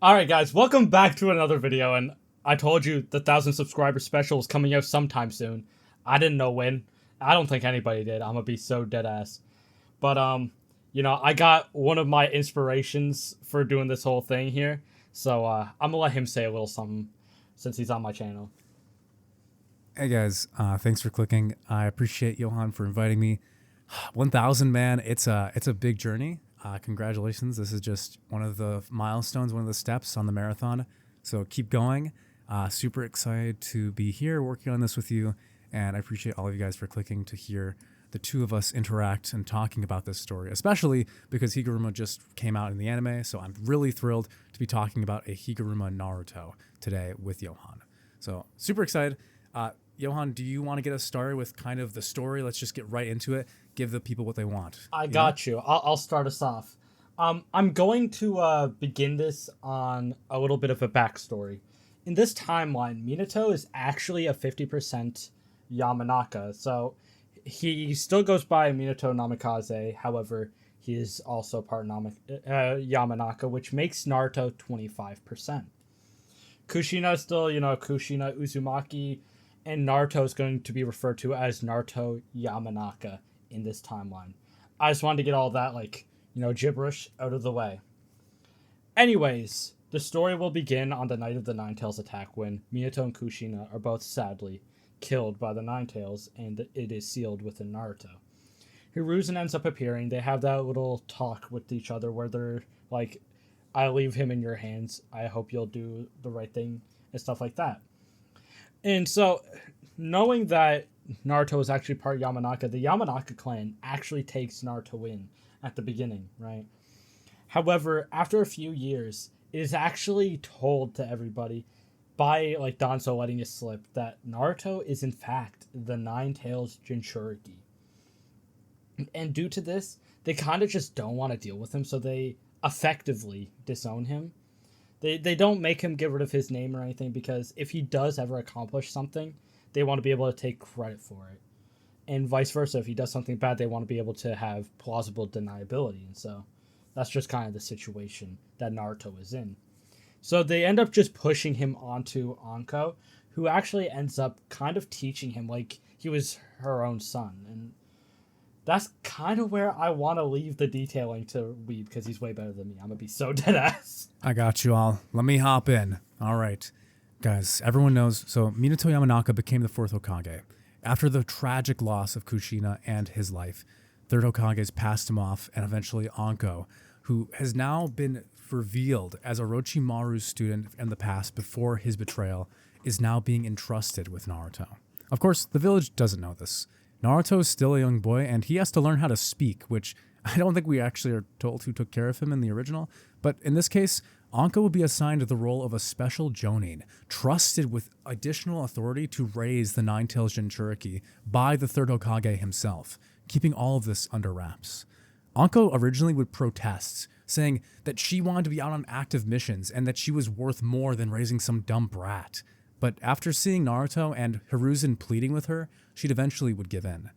Alright guys, welcome back to another video, and I told you the 1,000 subscriber special is coming out sometime soon. I didn't know when. I don't think anybody did. I'm gonna be so dead ass. But I got one of my inspirations for doing this whole thing here. So I'm gonna let him say a little something since he's on my channel. Hey guys, thanks for clicking. I appreciate Johan for inviting me. 1,000, man, it's a big journey. Congratulations. This is just one of the milestones, one of the steps on the marathon. So keep going. Super excited to be here working on this with you. And I appreciate all of you guys for clicking to hear the two of us interact and talking about this story, especially because Higaruma just came out in the anime. So I'm really thrilled to be talking about a Higaruma Naruto today with Johan. So super excited. Johan, do you want to get us started with kind of the story? Let's just get right into it. Give the people what they want. I got you. I'll start us off. I'm going to begin this on a little bit of a backstory. In this timeline, Minato is actually a 50% Yamanaka. So he still goes by Minato Namikaze. However, he is also part Yamanaka, which makes Naruto 25%. Kushina is still, Kushina Uzumaki. And Naruto is going to be referred to as Naruto Yamanaka in this timeline. I just wanted to get all that, gibberish out of the way. Anyways, the story will begin on the night of the Ninetales attack when Minato and Kushina are both sadly killed by the Ninetales, and it is sealed within Naruto. Hiruzen ends up appearing. They have that little talk with each other where they're like, I leave him in your hands. I hope you'll do the right thing and stuff like that. And so, knowing that Naruto is actually part Yamanaka, the Yamanaka clan actually takes Naruto in at the beginning, right? However, after a few years, it is actually told to everybody by, Danzo letting it slip that Naruto is in fact the Ninetales Jinchuriki. And due to this, they kind of just don't want to deal with him, so they effectively disown him. They don't make him get rid of his name or anything, because if he does ever accomplish something, they want to be able to take credit for it. And vice versa, if he does something bad, they want to be able to have plausible deniability. And so that's just kind of the situation that Naruto is in. So they end up just pushing him onto Anko, who actually ends up kind of teaching him like he was her own son. And that's kind of where I want to leave the detailing to Weeb, because he's way better than me. I'm going to be so dead ass. I got you all. Let me hop in. All right. Guys, everyone knows, so Minato Yamanaka became the 4th Hokage. After the tragic loss of Kushina and his life, 3rd Hokages passed him off, and eventually Anko, who has now been revealed as Orochimaru's student in the past before his betrayal, is now being entrusted with Naruto. Of course, the village doesn't know this. Naruto is still a young boy, and he has to learn how to speak, which I don't think we actually are told who took care of him in the original. But in this case, Anko will be assigned the role of a special Jonin, trusted with additional authority to raise the Ninetales Jinchuriki by the 3rd Hokage himself, keeping all of this under wraps. Anko originally would protest, saying that she wanted to be out on active missions and that she was worth more than raising some dumb brat. But after seeing Naruto and Hiruzen pleading with her, she'd eventually would give in.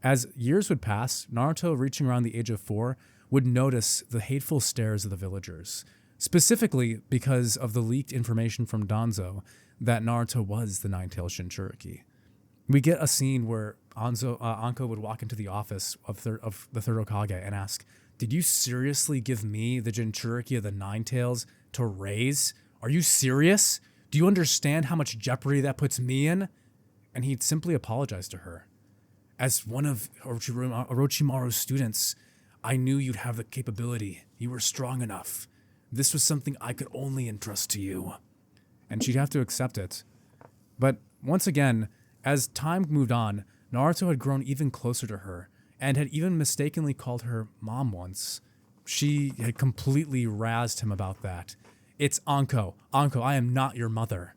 As years would pass, Naruto, reaching around the age of 4, would notice the hateful stares of the villagers, specifically because of the leaked information from Danzo that Naruto was the Ninetales Jinchuriki. We get a scene where Anko would walk into the office of the 3rd Hokage and ask, "Did you seriously give me the Jinchuriki of the Ninetales to raise? Are you serious? Do you understand how much jeopardy that puts me in?" And he'd simply apologize to her. "As one of Orochimaru's students, I knew you'd have the capability. You were strong enough. This was something I could only entrust to you." And she'd have to accept it. But once again, as time moved on, Naruto had grown even closer to her, and had even mistakenly called her mom once. She had completely razzed him about that. "It's Anko. Anko, I am not your mother."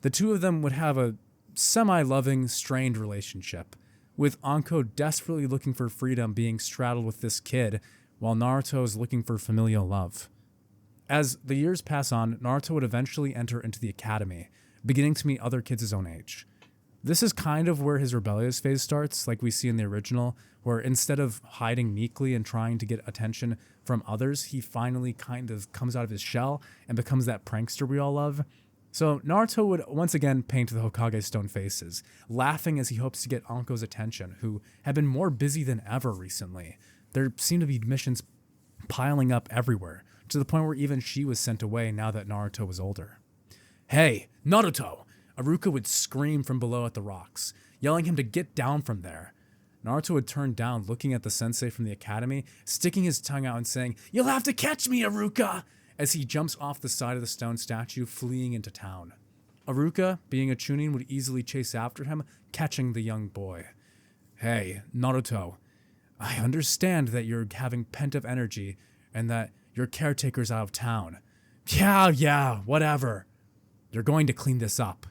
The two of them would have a semi-loving, strained relationship, with Anko desperately looking for freedom being straddled with this kid, while Naruto is looking for familial love. As the years pass on, Naruto would eventually enter into the academy, beginning to meet other kids his own age. This is kind of where his rebellious phase starts, like we see in the original, where instead of hiding meekly and trying to get attention from others, he finally kind of comes out of his shell and becomes that prankster we all love. So Naruto would once again paint the Hokage stone faces, laughing as he hopes to get Anko's attention, who had been more busy than ever recently. There seemed to be missions piling up everywhere, to the point where even she was sent away now that Naruto was older. "Hey, Naruto!" Iruka would scream from below at the rocks, yelling him to get down from there. Naruto would turn down, looking at the sensei from the academy, sticking his tongue out and saying, "You'll have to catch me, Iruka!" as he jumps off the side of the stone statue, fleeing into town. Iruka, being a Chunin, would easily chase after him, catching the young boy. "Hey, Naruto, I understand that you're having pent-up energy and that your caretaker's out of town. Yeah, whatever. You're going to clean this up.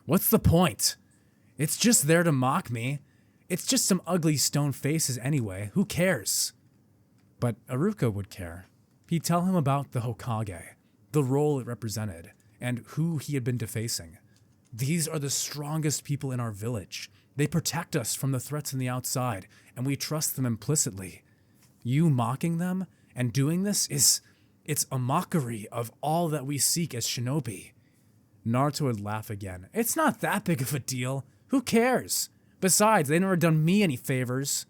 What's the point? It's just there to mock me. It's just some ugly stone faces anyway. Who cares?" But Iruka would care. He'd tell him about the Hokage, the role it represented, and who he had been defacing. "These are the strongest people in our village. They protect us from the threats on the outside, and we trust them implicitly. You mocking them and doing this it's a mockery of all that we seek as shinobi." Naruto would laugh again. "It's not that big of a deal. Who cares? Besides, they never done me any favors."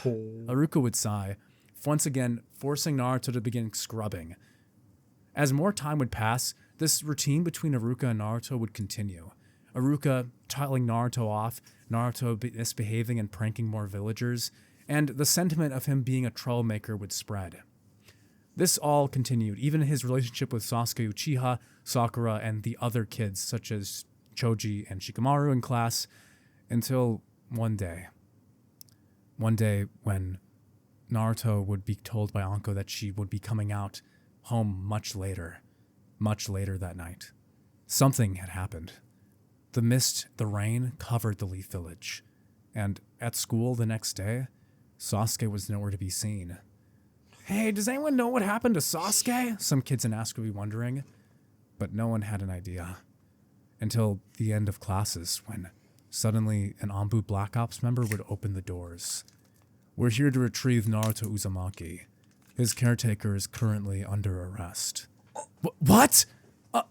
Iruka would sigh, once again forcing Naruto to begin scrubbing. As more time would pass, this routine between Iruka and Naruto would continue. Iruka telling Naruto off, Naruto misbehaving and pranking more villagers, and the sentiment of him being a troublemaker would spread. This all continued, even his relationship with Sasuke Uchiha, Sakura, and the other kids, such as Choji and Shikamaru in class, until one day. One day when Naruto would be told by Anko that she would be coming out home much later that night. Something had happened. The mist, the rain, covered the Leaf Village, and at school the next day, Sasuke was nowhere to be seen. "Hey, does anyone know what happened to Sasuke?" some kids in Ask would be wondering, but no one had an idea. Until the end of classes, when suddenly an Anbu Black Ops member would open the doors. "We're here to retrieve Naruto Uzumaki. His caretaker is currently under arrest." What?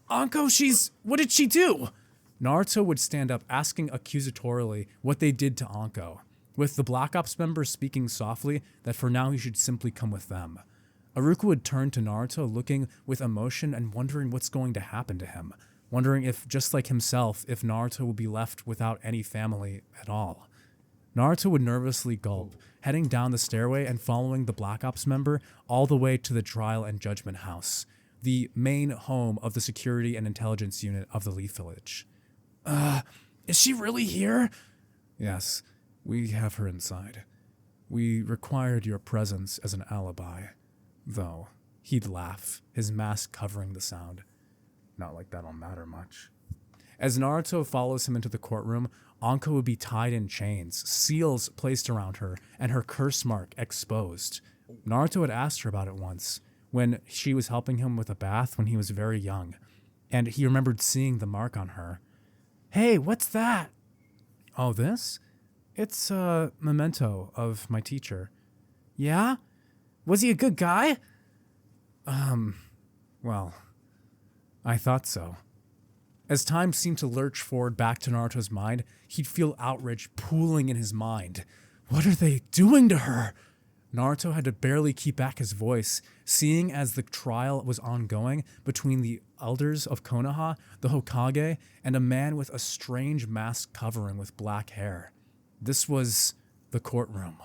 Anko, what did she do?" Naruto would stand up, asking accusatorially what they did to Anko, with the Black Ops member speaking softly that for now he should simply come with them. Iruka would turn to Naruto, looking with emotion and wondering what's going to happen to him, wondering if, just like himself, if Naruto would be left without any family at all. Naruto would nervously gulp, heading down the stairway and following the Black Ops member all the way to the Trial and Judgment House, the main home of the security and intelligence unit of the Leaf Village. Is she really here?" "Yes, we have her inside. We required your presence as an alibi, though." He'd laugh, his mask covering the sound. "Not like that'll matter much." As Naruto follows him into the courtroom, Anko would be tied in chains, seals placed around her, and her curse mark exposed. Naruto had asked her about it once, when she was helping him with a bath when he was very young, and he remembered seeing the mark on her. "Hey, what's that?" "Oh, this? It's a memento of my teacher." "Yeah? Was he a good guy?" Well, I thought so." As time seemed to lurch forward back to Naruto's mind, he'd feel outrage pooling in his mind. What are they doing to her? Naruto had to barely keep back his voice, seeing as the trial was ongoing between the elders of Konoha, the Hokage, and a man with a strange mask covering with black hair. This was the courtroom.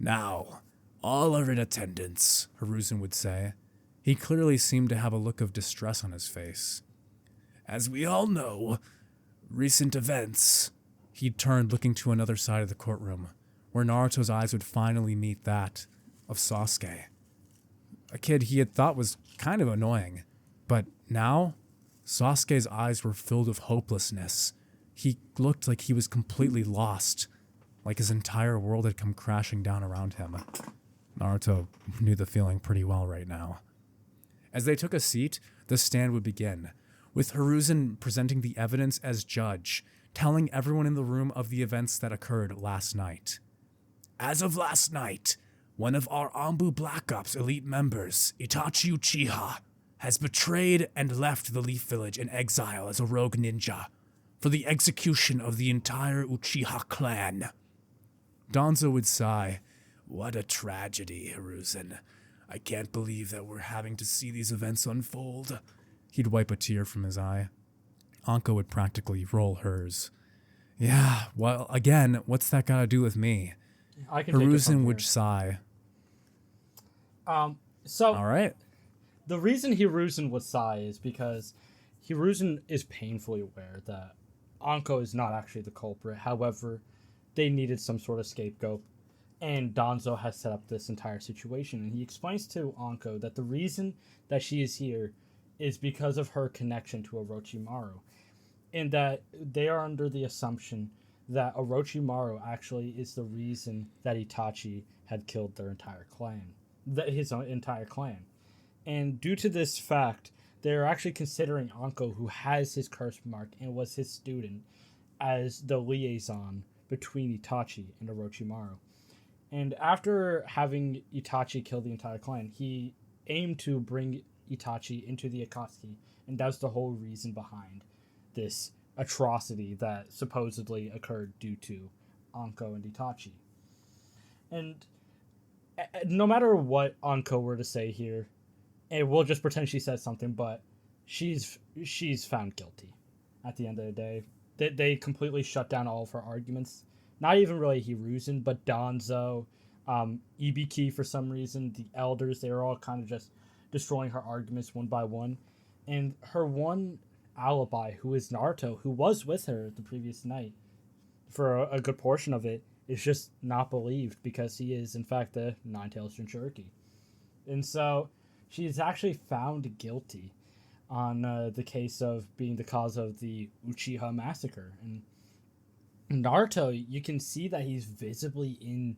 "Now, all are in attendance," Hiruzen would say. He clearly seemed to have a look of distress on his face. "As we all know, recent events." He'd turned, looking to another side of the courtroom, where Naruto's eyes would finally meet that of Sasuke. A kid he had thought was kind of annoying, but now, Sasuke's eyes were filled with hopelessness. He looked like he was completely lost, like his entire world had come crashing down around him. Naruto knew the feeling pretty well right now. As they took a seat, the stand would begin. with Hiruzen presenting the evidence as judge, telling everyone in the room of the events that occurred last night. As of last night, one of our Anbu Black Ops elite members, Itachi Uchiha, has betrayed and left the Leaf Village in exile as a rogue ninja for the execution of the entire Uchiha clan. Danzo would sigh, "What a tragedy, Hiruzen. I can't believe that we're having to see these events unfold." He'd wipe a tear from his eye. Anko would practically roll hers. "Yeah, well, again, what's that got to do with me?" I can take it from Hiruzen here. would sigh. So All right. the reason Hiruzen would sigh is because Hiruzen is painfully aware that Anko is not actually the culprit. However, they needed some sort of scapegoat, and Danzo has set up this entire situation. And he explains to Anko that the reason that she is here is because of her connection to Orochimaru, and that they are under the assumption that Orochimaru actually is the reason that Itachi had killed their entire clan, his entire clan. And due to this fact, they're actually considering Anko, who has his curse mark and was his student, as the liaison between Itachi and Orochimaru. And after having Itachi kill the entire clan, he aimed to bring Itachi into the Akatsuki, and that's the whole reason behind this atrocity that supposedly occurred due to Anko and Itachi. And no matter what Anko were to say here, and we'll just pretend she says something, but she's found guilty at the end of the day. They completely shut down all of her arguments. Not even really Hiruzen, but Danzo, Ibiki for some reason, the elders, they were all kind of just destroying her arguments one by one. And her one alibi, who is Naruto, who was with her the previous night for a good portion of it, is just not believed because he is, in fact, the Nine-Tails Jinchuriki. And so she is actually found guilty on the case of being the cause of the Uchiha massacre. And Naruto, you can see that he's visibly in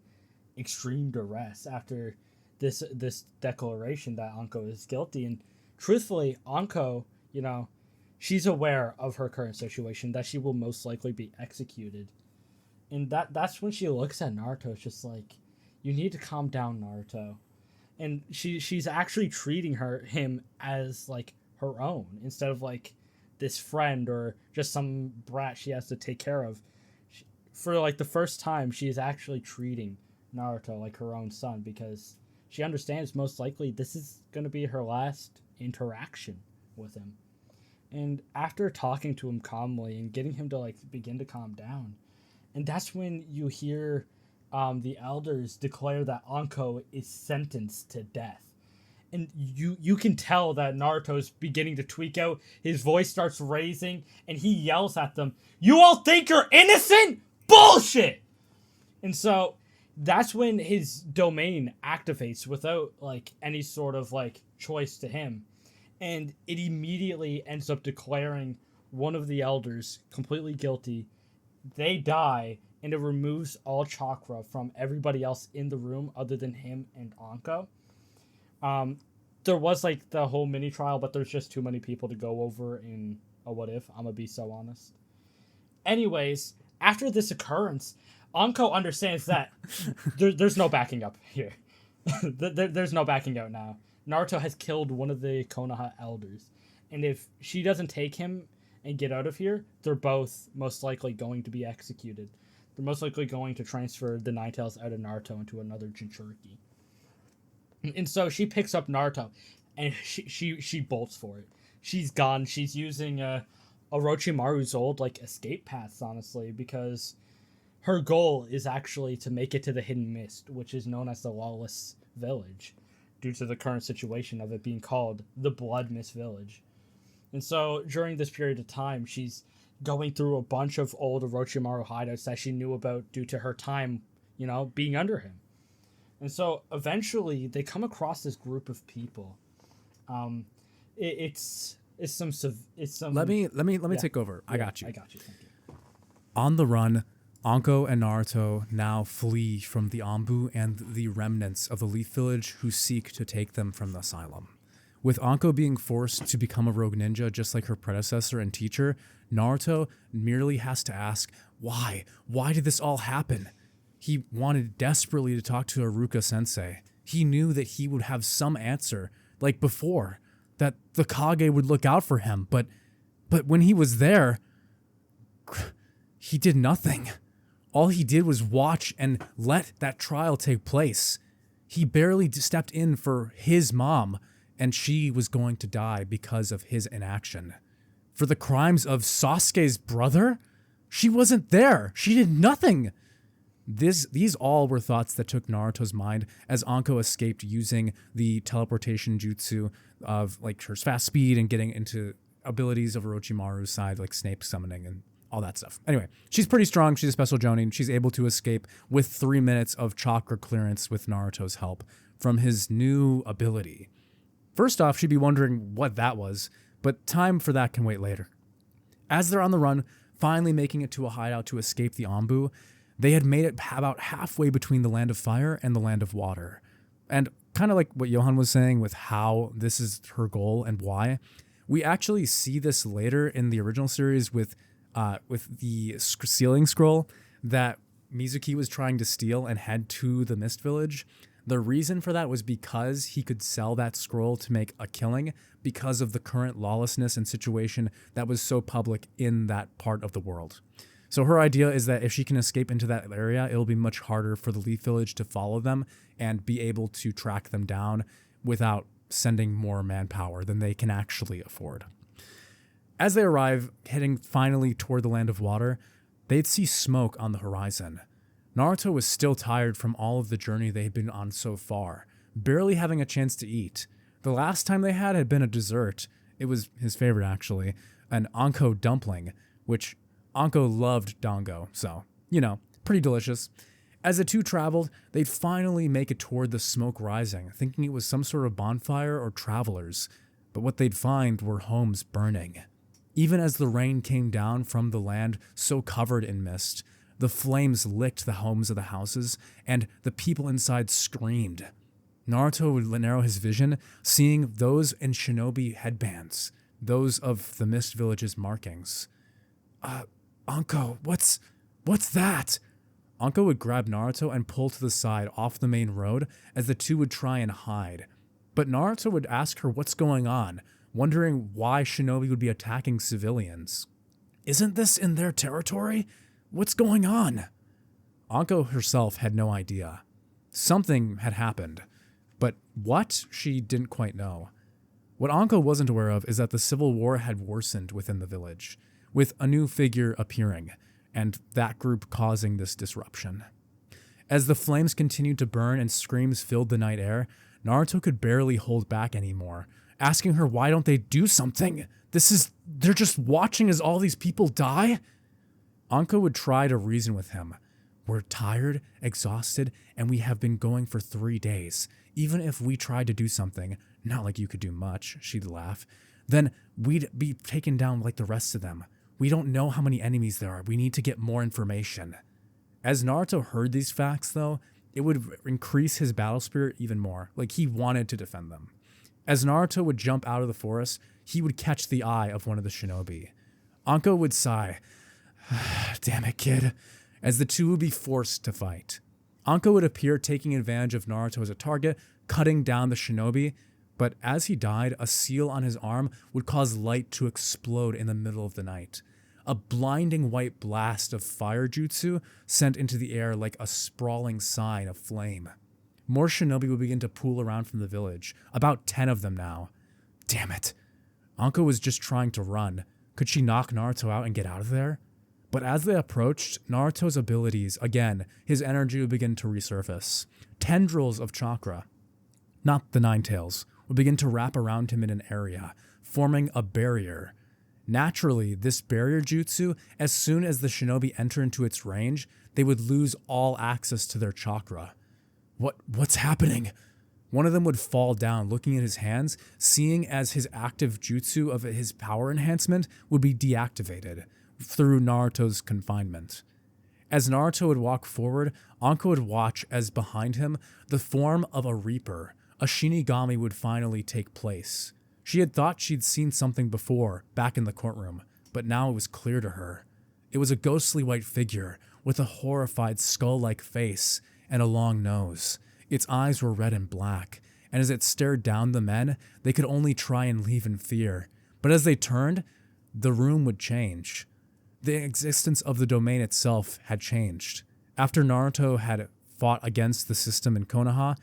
extreme duress after this declaration that Anko is guilty. And truthfully, Anko, she's aware of her current situation, that she will most likely be executed. And that's when she looks at Naruto, it's just like, you need to calm down, Naruto. And she's actually treating him as like her own, instead of like this friend or just some brat she has to take care of. For like the first time, she is actually treating Naruto like her own son, because she understands most likely this is going to be her last interaction with him. And after talking to him calmly and getting him to like begin to calm down, and that's when you hear the elders declare that Anko is sentenced to death. And you can tell that Naruto's beginning to tweak out. His voice starts raising, and he yells at them, "You all think you're innocent? Bullshit!" And so that's when his domain activates without like any sort of like choice to him. And it immediately ends up declaring one of the elders completely guilty. They die, and it removes all chakra from everybody else in the room other than him and Anko. There was like the whole mini trial, but there's just too many people to go over in a what if. I'm gonna be so honest. Anyways, after this occurrence, Anko understands that there's no backing up here. There's no backing out now. Naruto has killed one of the Konoha elders, and if she doesn't take him and get out of here, they're both most likely going to be executed. They're most likely going to transfer the Nine-Tails out of Naruto into another Jinchuriki. And so she picks up Naruto, and she bolts for it. She's gone. She's using Orochimaru's old like escape paths, honestly, because her goal is actually to make it to the Hidden Mist, which is known as the Lawless Village, due to the current situation of it being called the Blood Mist Village. And so during this period of time, she's going through a bunch of old Orochimaru hideouts that she knew about due to her time, being under him. And so eventually they come across this group of people. It's some. Let me take over. Yeah, I got you. Thank you. On the run, Anko and Naruto now flee from the Anbu and the remnants of the Leaf Village who seek to take them from the asylum. With Anko being forced to become a rogue ninja just like her predecessor and teacher, Naruto merely has to ask, why? Why did this all happen? He wanted desperately to talk to Iruka sensei. He knew that he would have some answer, like before, that the Kage would look out for him, but when he was there, he did nothing. All he did was watch and let that trial take place. He barely stepped in for his mom, and she was going to die because of his inaction. For the crimes of Sasuke's brother? She wasn't there. She did nothing. These all were thoughts that took Naruto's mind as Anko escaped using the teleportation jutsu of like her fast speed and getting into abilities of Orochimaru's side, like Snape summoning and all that stuff. Anyway, she's pretty strong. She's a special Jonin. She's able to escape with 3 minutes of chakra clearance with Naruto's help from his new ability. First off, she'd be wondering what that was, but time for that can wait later. As they're on the run, finally making it to a hideout to escape the Anbu, they had made it about halfway between the land of fire and the land of water. And kind of like what Johan was saying with how this is her goal and why, we actually see this later in the original series with the sealing scroll that Mizuki was trying to steal and head to the Mist Village. The reason for that was because he could sell that scroll to make a killing because of the current lawlessness and situation that was so public in that part of the world. So her idea is that if she can escape into that area, it'll be much harder for the Leaf Village to follow them and be able to track them down without sending more manpower than they can actually afford. As they arrive, heading finally toward the land of water, they'd see smoke on the horizon. Naruto was still tired from all of the journey they had been on so far, barely having a chance to eat. The last time they had been a dessert. It was his favorite, actually, an Anko dumpling, which Anko loved dango, so, pretty delicious. As the two traveled, they'd finally make it toward the smoke rising, thinking it was some sort of bonfire or travelers, but what they'd find were homes burning. Even as the rain came down from the land so covered in mist, the flames licked the homes of the houses, and the people inside screamed. Naruto would narrow his vision, seeing those in shinobi headbands, those of the Mist Village's markings. Anko, what's that? Anko would grab Naruto and pull to the side off the main road as the two would try and hide. But Naruto would ask her what's going on, wondering why shinobi would be attacking civilians. Isn't this in their territory? What's going on? Anko herself had no idea. Something had happened, but what, she didn't quite know. What Anko wasn't aware of is that the civil war had worsened within the village, with a new figure appearing, and that group causing this disruption. As the flames continued to burn and screams filled the night air, Naruto could barely hold back anymore, asking her why don't they do something? They're just watching as all these people die? Anko would try to reason with him. We're tired, exhausted, and we have been going for 3 days. Even if we tried to do something, not like you could do much, she'd laugh, then we'd be taken down like the rest of them. We don't know how many enemies there are. We need to get more information. As Naruto heard these facts, though, it would increase his battle spirit even more, like he wanted to defend them. As Naruto would jump out of the forest, he would catch the eye of one of the shinobi. Anko would sigh, damn it, kid, as the two would be forced to fight. Anko would appear taking advantage of Naruto as a target, cutting down the shinobi, but as he died, a seal on his arm would cause light to explode in the middle of the night. A blinding white blast of fire jutsu sent into the air like a sprawling sign of flame. More shinobi would begin to pool around from the village, about 10 of them now. Damn it. Anko was just trying to run. Could she knock Naruto out and get out of there? But as they approached, Naruto's abilities, again, his energy would begin to resurface. Tendrils of chakra, not the nine tails, would begin to wrap around him in an area, forming a barrier. Naturally, this barrier jutsu, as soon as the shinobi enter into its range, they would lose all access to their chakra. What's happening? One of them would fall down, looking at his hands, seeing as his active jutsu of his power enhancement would be deactivated through Naruto's confinement. As Naruto would walk forward, Anko would watch as behind him, the form of a reaper, a Shinigami would finally take place. She had thought she'd seen something before, back in the courtroom, but now it was clear to her. It was a ghostly white figure with a horrified skull-like face and a long nose. Its eyes were red and black, and as it stared down the men, they could only try and leave in fear. But as they turned, the room would change. The existence of the domain itself had changed. After Naruto had fought against the system in Konoha,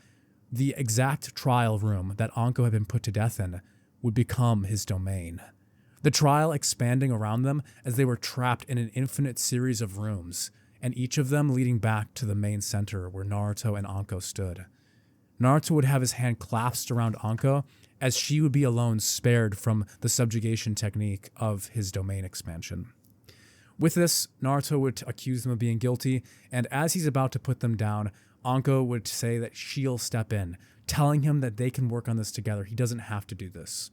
the exact trial room that Anko had been put to death in would become his domain. The trial expanding around them as they were trapped in an infinite series of rooms, and each of them leading back to the main center where Naruto and Anko stood. Naruto would have his hand clasped around Anko, as she would be alone spared from the subjugation technique of his domain expansion. With this, Naruto would accuse them of being guilty, and as he's about to put them down, Anko would say that she'll step in, telling him that they can work on this together. He doesn't have to do this.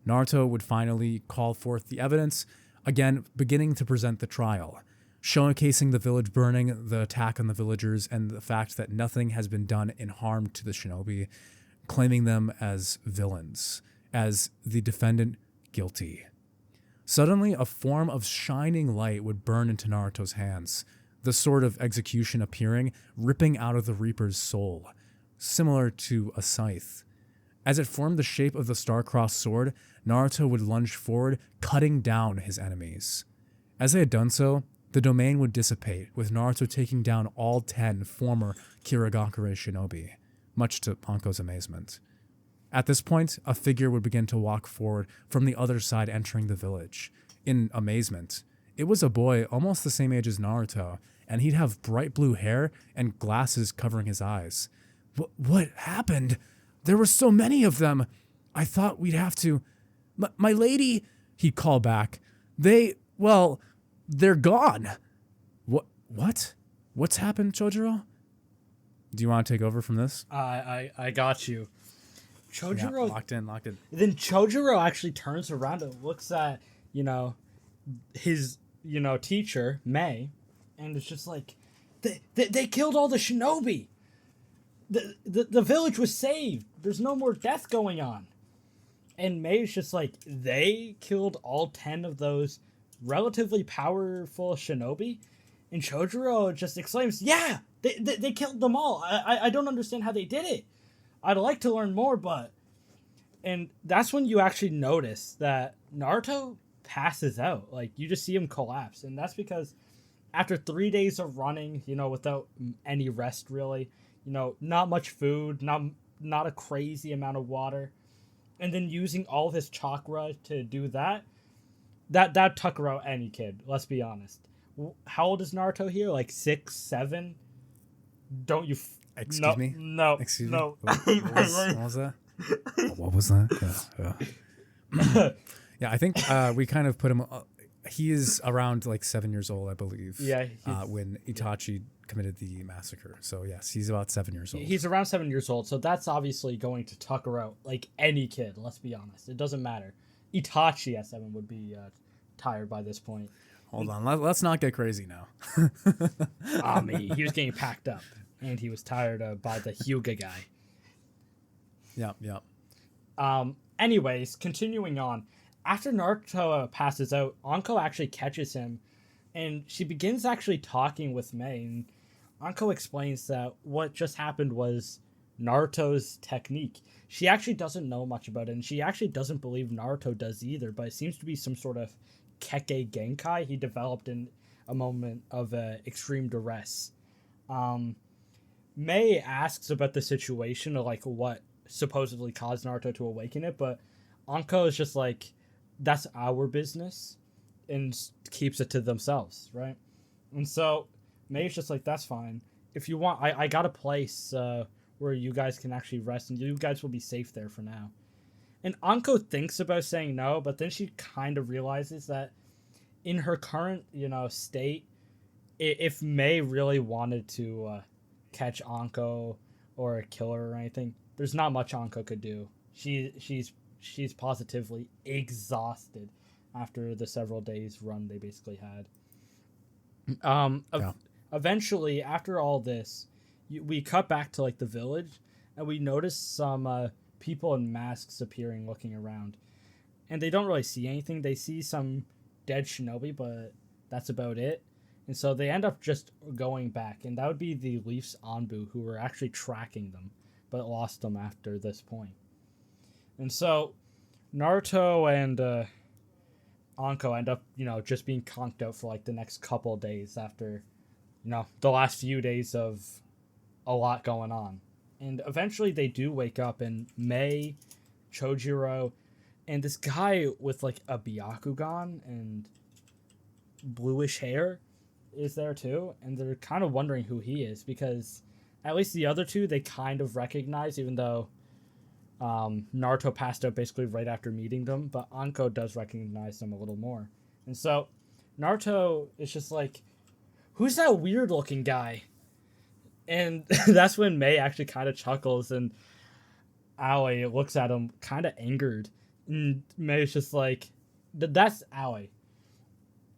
Naruto would finally call forth the evidence, again beginning to present the trial, showcasing the village burning, the attack on the villagers, and the fact that nothing has been done in harm to the shinobi, claiming them as villains, as the defendant guilty. Suddenly, a form of shining light would burn into Naruto's hands, the sword of execution appearing, ripping out of the Reaper's soul, similar to a scythe. As it formed the shape of the star-crossed sword, Naruto would lunge forward, cutting down his enemies. As they had done so, the domain would dissipate, with Naruto taking down all 10 former Kirigakure shinobi, much to Anko's amazement. At this point, a figure would begin to walk forward from the other side, entering the village. In amazement, it was a boy almost the same age as Naruto, and he'd have bright blue hair and glasses covering his eyes. What happened? There were so many of them. I thought we'd have to... My lady, he'd call back. They're gone. What? What's happened, Chojuro? Do you want to take over from this? I got you. Chojuro... Yeah, locked in. Then Chojuro actually turns around and looks at, his, teacher, Mei, and it's just like, they killed all the shinobi. The village was saved. There's no more death going on. And Mei's just like, they killed all 10 of those relatively powerful shinobi? And Chojuro just exclaims, yeah, they killed them all. I don't understand how they did it. I'd like to learn more, but... And that's when you actually notice that Naruto passes out. Like, you just see him collapse. And that's because after 3 days of running, without any rest, really, not much food, not a crazy amount of water, and then using all of his chakra to do that took out any kid, let's be honest. How old is Naruto here? Like 6, 7? Don't you... Excuse me? No. Excuse no. me? What was that? What was that? Yeah, I think we kind of put him... he is around like 7 years old, I believe. Yeah. When Itachi committed the massacre. So yes, he's about 7 years old. He's around 7 years old, so that's obviously going to tucker out like any kid, let's be honest. It doesn't matter. Itachi at 7 would be tired by this point. Hold on, let's not get crazy now. He was getting packed up, and he was tired by the Hyuga guy. Yep. Anyways, continuing on. After Naruto passes out, Anko actually catches him, and she begins actually talking with Mei. And Anko explains that what just happened was Naruto's technique. She actually doesn't know much about it, and she actually doesn't believe Naruto does either, but it seems to be some sort of Kekkei Genkai he developed in a moment of extreme duress. Mei asks about the situation, or like what supposedly caused Naruto to awaken it, but Anko is just like, that's our business, and keeps it to themselves, right? And so Mei's just like, that's fine. If you want, I got a place where you guys can actually rest, and you guys will be safe there for now. And Anko thinks about saying no, but then she kind of realizes that in her current, state, if Mei really wanted to catch Anko or kill her or anything, there's not much Anko could do. She's positively exhausted after the several days run they basically had. Eventually, after all this, we cut back to like the village, and we notice some people in masks appearing, looking around. And they don't really see anything. They see some dead shinobi, but that's about it. And so they end up just going back, and that would be the Leafs Anbu, who were actually tracking them, but lost them after this point. And so Naruto and Anko end up, just being conked out for like the next couple of days after, the last few days of a lot going on. And eventually they do wake up, and Mei, Chojiro, and this guy with like a Byakugan and bluish hair is there too. And they're kind of wondering who he is, because at least the other two they kind of recognize, even though Naruto passed out basically right after meeting them, but Anko does recognize them a little more. And so Naruto is just like, who's that weird looking guy? And that's when Mei actually kind of chuckles, and Aoi looks at him kind of angered. And Mei's just like, that's Aoi.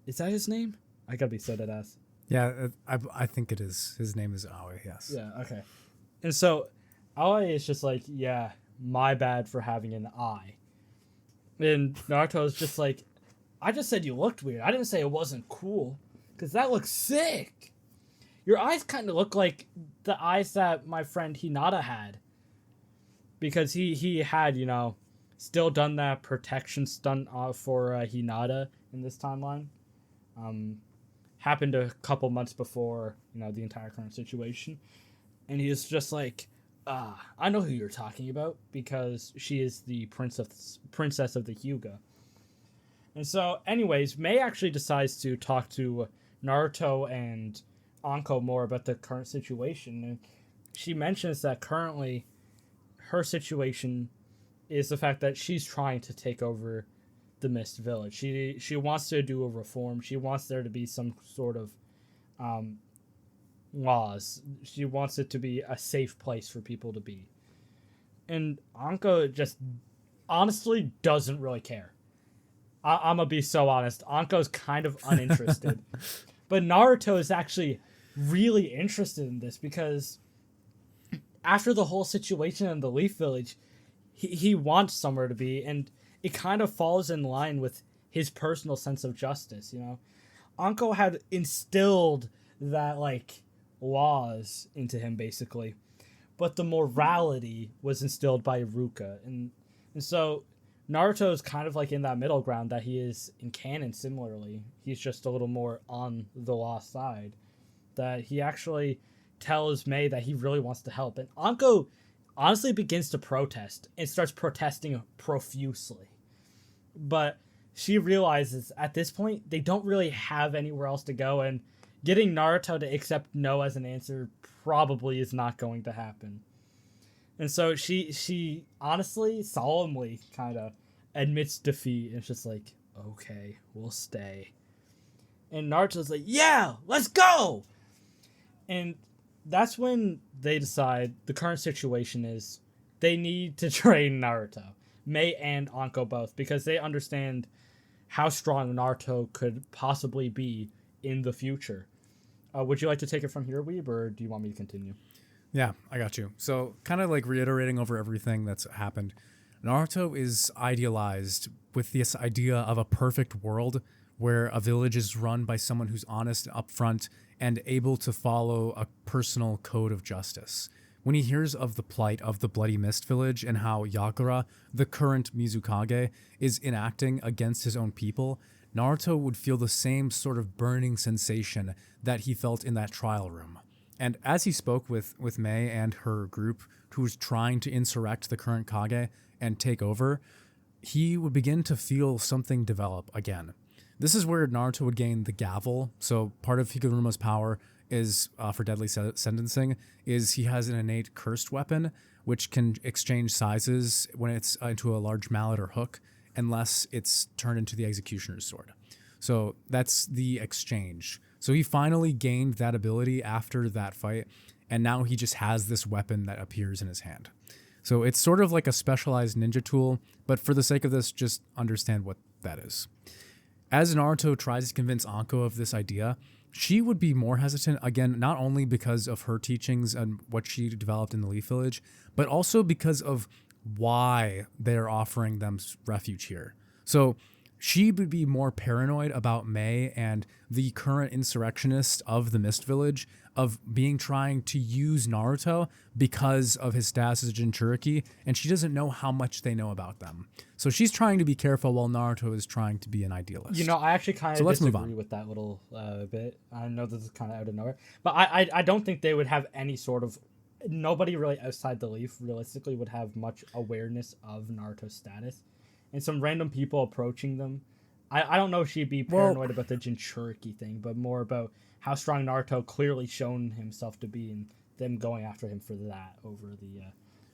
Is that his name? I gotta be so dead ass. Yeah, I think it is. His name is Aoi, yes. Yeah, okay. And so Aoi is just like, yeah, my bad for having an eye. And Naruto's just like, I just said you looked weird. I didn't say it wasn't cool, because that looks sick. Your eyes kind of look like the eyes that my friend Hinata had. Because he had, still done that protection stunt for Hinata in this timeline. Happened a couple months before, the entire current situation. And he is just like, I know who you're talking about, because she is the princess of the Hyuga. And so, anyways, Mei actually decides to talk to Naruto and Anko more about the current situation. And she mentions that currently her situation is the fact that she's trying to take over the Mist Village. She wants to do a reform. She wants there to be some sort of laws. She wants it to be a safe place for people to be. And Anko just honestly doesn't really care. I'm gonna be so honest. Anko's kind of uninterested. But Naruto is actually really interested in this, because after the whole situation in the Leaf Village, he wants somewhere to be, and it kind of falls in line with his personal sense of justice, Anko had instilled that, laws into him, basically. But the morality was instilled by Iruka. And so Naruto is kind of in that middle ground that he is in canon similarly. He's just a little more on the law side. That he actually tells Mei that he really wants to help. And Anko honestly begins to protest and starts protesting profusely. But she realizes at this point they don't really have anywhere else to go, and getting Naruto to accept no as an answer probably is not going to happen. And so she honestly, solemnly kind of admits defeat, and it's just like, okay, we'll stay. And Naruto's like, yeah, let's go! And that's when they decide the current situation is they need to train Naruto. Mei and Anko both, because they understand how strong Naruto could possibly be in the future. Would you like to take it from here, Weeb, or do you want me to continue? Yeah, I got you. So kind of reiterating over everything that's happened, Naruto is idealized with this idea of a perfect world where a village is run by someone who's honest, upfront, and able to follow a personal code of justice. When he hears of the plight of the Bloody Mist Village and how Yakura, the current Mizukage, is enacting against his own people, Naruto would feel the same sort of burning sensation that he felt in that trial room. And as he spoke with Mei and her group, who was trying to insurrect the current Kage and take over, he would begin to feel something develop again. This is where Naruto would gain the gavel. So part of Higaruma's power is, for deadly sentencing, is he has an innate cursed weapon, which can exchange sizes when it's into a large mallet or hook, unless it's turned into the executioner's sword. So that's the exchange. So he finally gained that ability after that fight, and now he just has this weapon that appears in his hand. So it's sort of like a specialized ninja tool, but for the sake of this, just understand what that is. As Naruto tries to convince Anko of this idea, she would be more hesitant, again, not only because of her teachings and what she developed in the Leaf Village, but also because of why they're offering them refuge here. So she would be more paranoid about Mei and the current insurrectionist of the Mist Village of trying to use Naruto because of his status as Jinchuriki, and she doesn't know how much they know about them. So she's trying to be careful while Naruto is trying to be an idealist. You know, I actually kind of disagree with that little bit. I know this is kind of out of nowhere, but I don't think they would have any sort of... Nobody really outside the Leaf realistically would have much awareness of Naruto's status. And some random people approaching them. I don't know if she'd be paranoid about the Jinchuriki thing, but more about how strong Naruto clearly shown himself to be and them going after him for that over the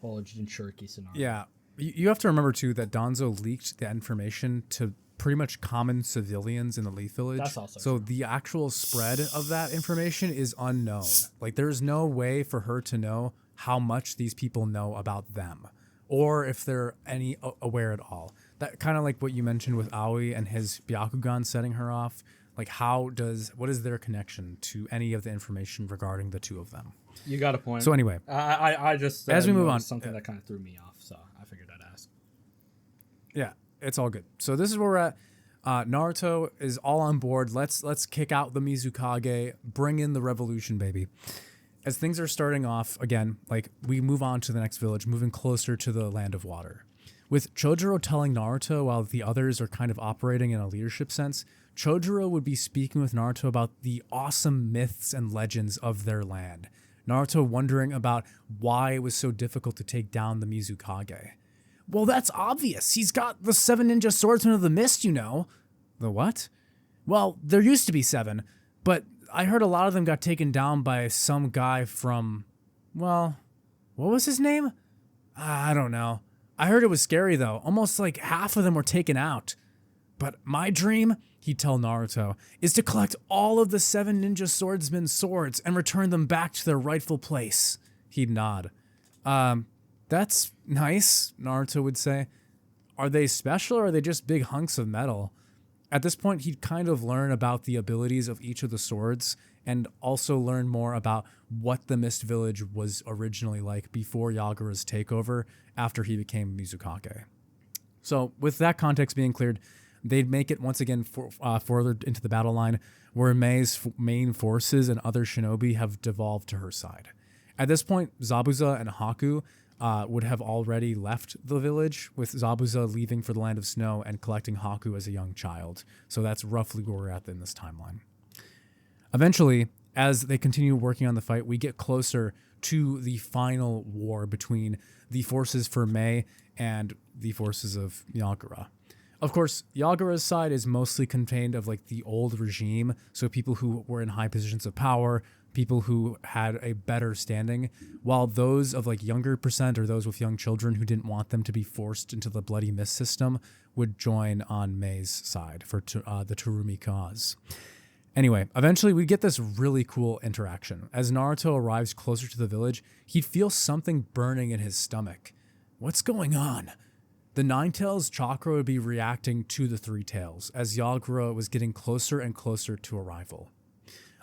whole Jinchuriki scenario. Yeah. You have to remember, too, that Danzo leaked the information to pretty much common civilians in the Leaf Village. That's also so true. The actual spread of that information is unknown. Like, there's no way for her to know how much these people know about them, or if they're any aware at all. That kind of like what you mentioned with Aoi and his Byakugan setting her off. Like, what is their connection to any of the information regarding the two of them? You got a point. So anyway, I just as we move on, something that kind of threw me off, so I figured I'd ask. Yeah, it's all good. So this is where we're at. Naruto is all on board. Let's kick out the Mizukage, bring in the revolution, baby. As things are starting off again, like we move on to the next village, moving closer to the land of water. With Chojuro telling Naruto while the others are kind of operating in a leadership sense, Chojuro would be speaking with Naruto about the awesome myths and legends of their land. Naruto wondering about why it was so difficult to take down the Mizukage. Well, that's obvious. He's got the 7 ninja swordsmen of the mist, you know. The what? Well, there used to be 7, but I heard a lot of them got taken down by some guy from, well, what was his name? I don't know. I heard it was scary, though. Almost like half of them were taken out. But my dream, he'd tell Naruto, is to collect all of the 7 ninja swordsmen's swords and return them back to their rightful place. He'd nod. That's nice, Naruto would say. Are they special or are they just big hunks of metal? At this point, he'd kind of learn about the abilities of each of the swords and also learn more about what the Mist Village was originally like before Yagura's takeover after he became Mizukage. So with that context being cleared, they'd make it once again further into the battle line where Mei's main forces and other shinobi have devolved to her side. At this point, Zabuza and Haku would have already left the village, with Zabuza leaving for the Land of Snow and collecting Haku as a young child. So that's roughly where we're at in this timeline. Eventually, as they continue working on the fight, we get closer to the final war between the forces for Mei and the forces of Yagura. Of course, Yagura's side is mostly contained of like the old regime, so people who were in high positions of power, people who had a better standing, while those of like younger percent or those with young children who didn't want them to be forced into the Bloody Mist system would join on Mei's side for the Turumi cause. Anyway, eventually we get this really cool interaction. As Naruto arrives closer to the village, he'd feel something burning in his stomach. What's going on? The Nine Tails chakra would be reacting to the Three Tails as Yagura was getting closer and closer to arrival.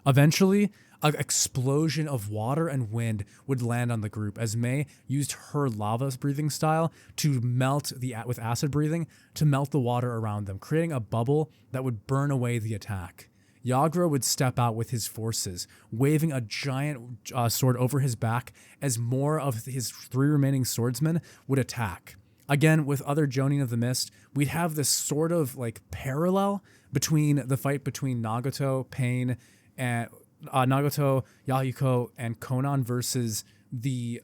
Eventually, an explosion of water and wind would land on the group as Mei used her lava breathing style to melt with acid breathing to melt the water around them, creating a bubble that would burn away the attack. Yagura would step out with his forces, waving a giant sword over his back as more of his 3 remaining swordsmen would attack. Again, with other Jonin of the Mist, we'd have this sort of like parallel between the fight between Nagato, Pain, and Nagato, Yahiko, and Konan versus the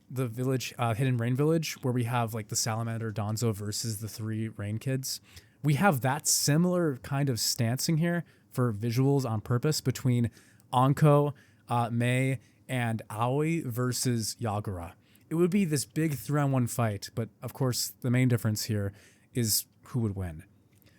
village, Hidden Rain Village, where we have like the Salamander Danzo versus the 3 Rain Kids. We have that similar kind of stancing here for visuals on purpose between Anko, Mei, and Aoi versus Yagura. It would be this big 3-on-1 fight, but of course the main difference here is who would win.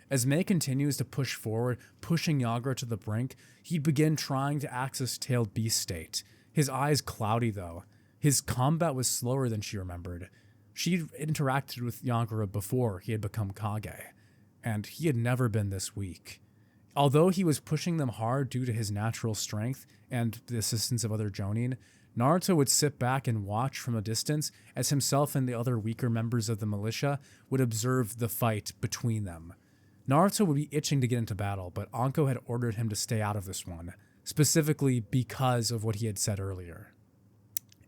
As Mei continues to push forward, pushing Yagura to the brink, he'd begin trying to access Tailed Beast state. His eyes cloudy though. His combat was slower than she remembered. She'd interacted with Yagura before he had become Kage, and he had never been this weak. Although he was pushing them hard due to his natural strength and the assistance of other Jonin, Naruto would sit back and watch from a distance as himself and the other weaker members of the militia would observe the fight between them. Naruto would be itching to get into battle, but Anko had ordered him to stay out of this one, specifically because of what he had said earlier.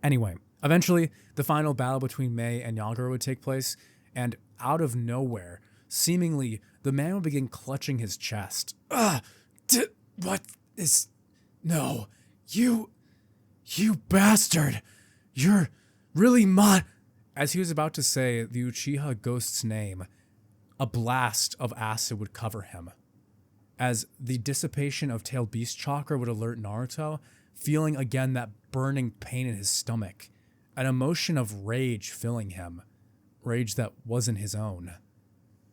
Anyway, eventually, the final battle between Mei and Yagura would take place, and out of nowhere, seemingly, the man would begin clutching his chest. What is... No, you bastard! You're really As he was about to say the Uchiha Ghost's name, a blast of acid would cover him. As the dissipation of Tailed Beast chakra would alert Naruto, feeling again that burning pain in his stomach, an emotion of rage filling him, rage that wasn't his own.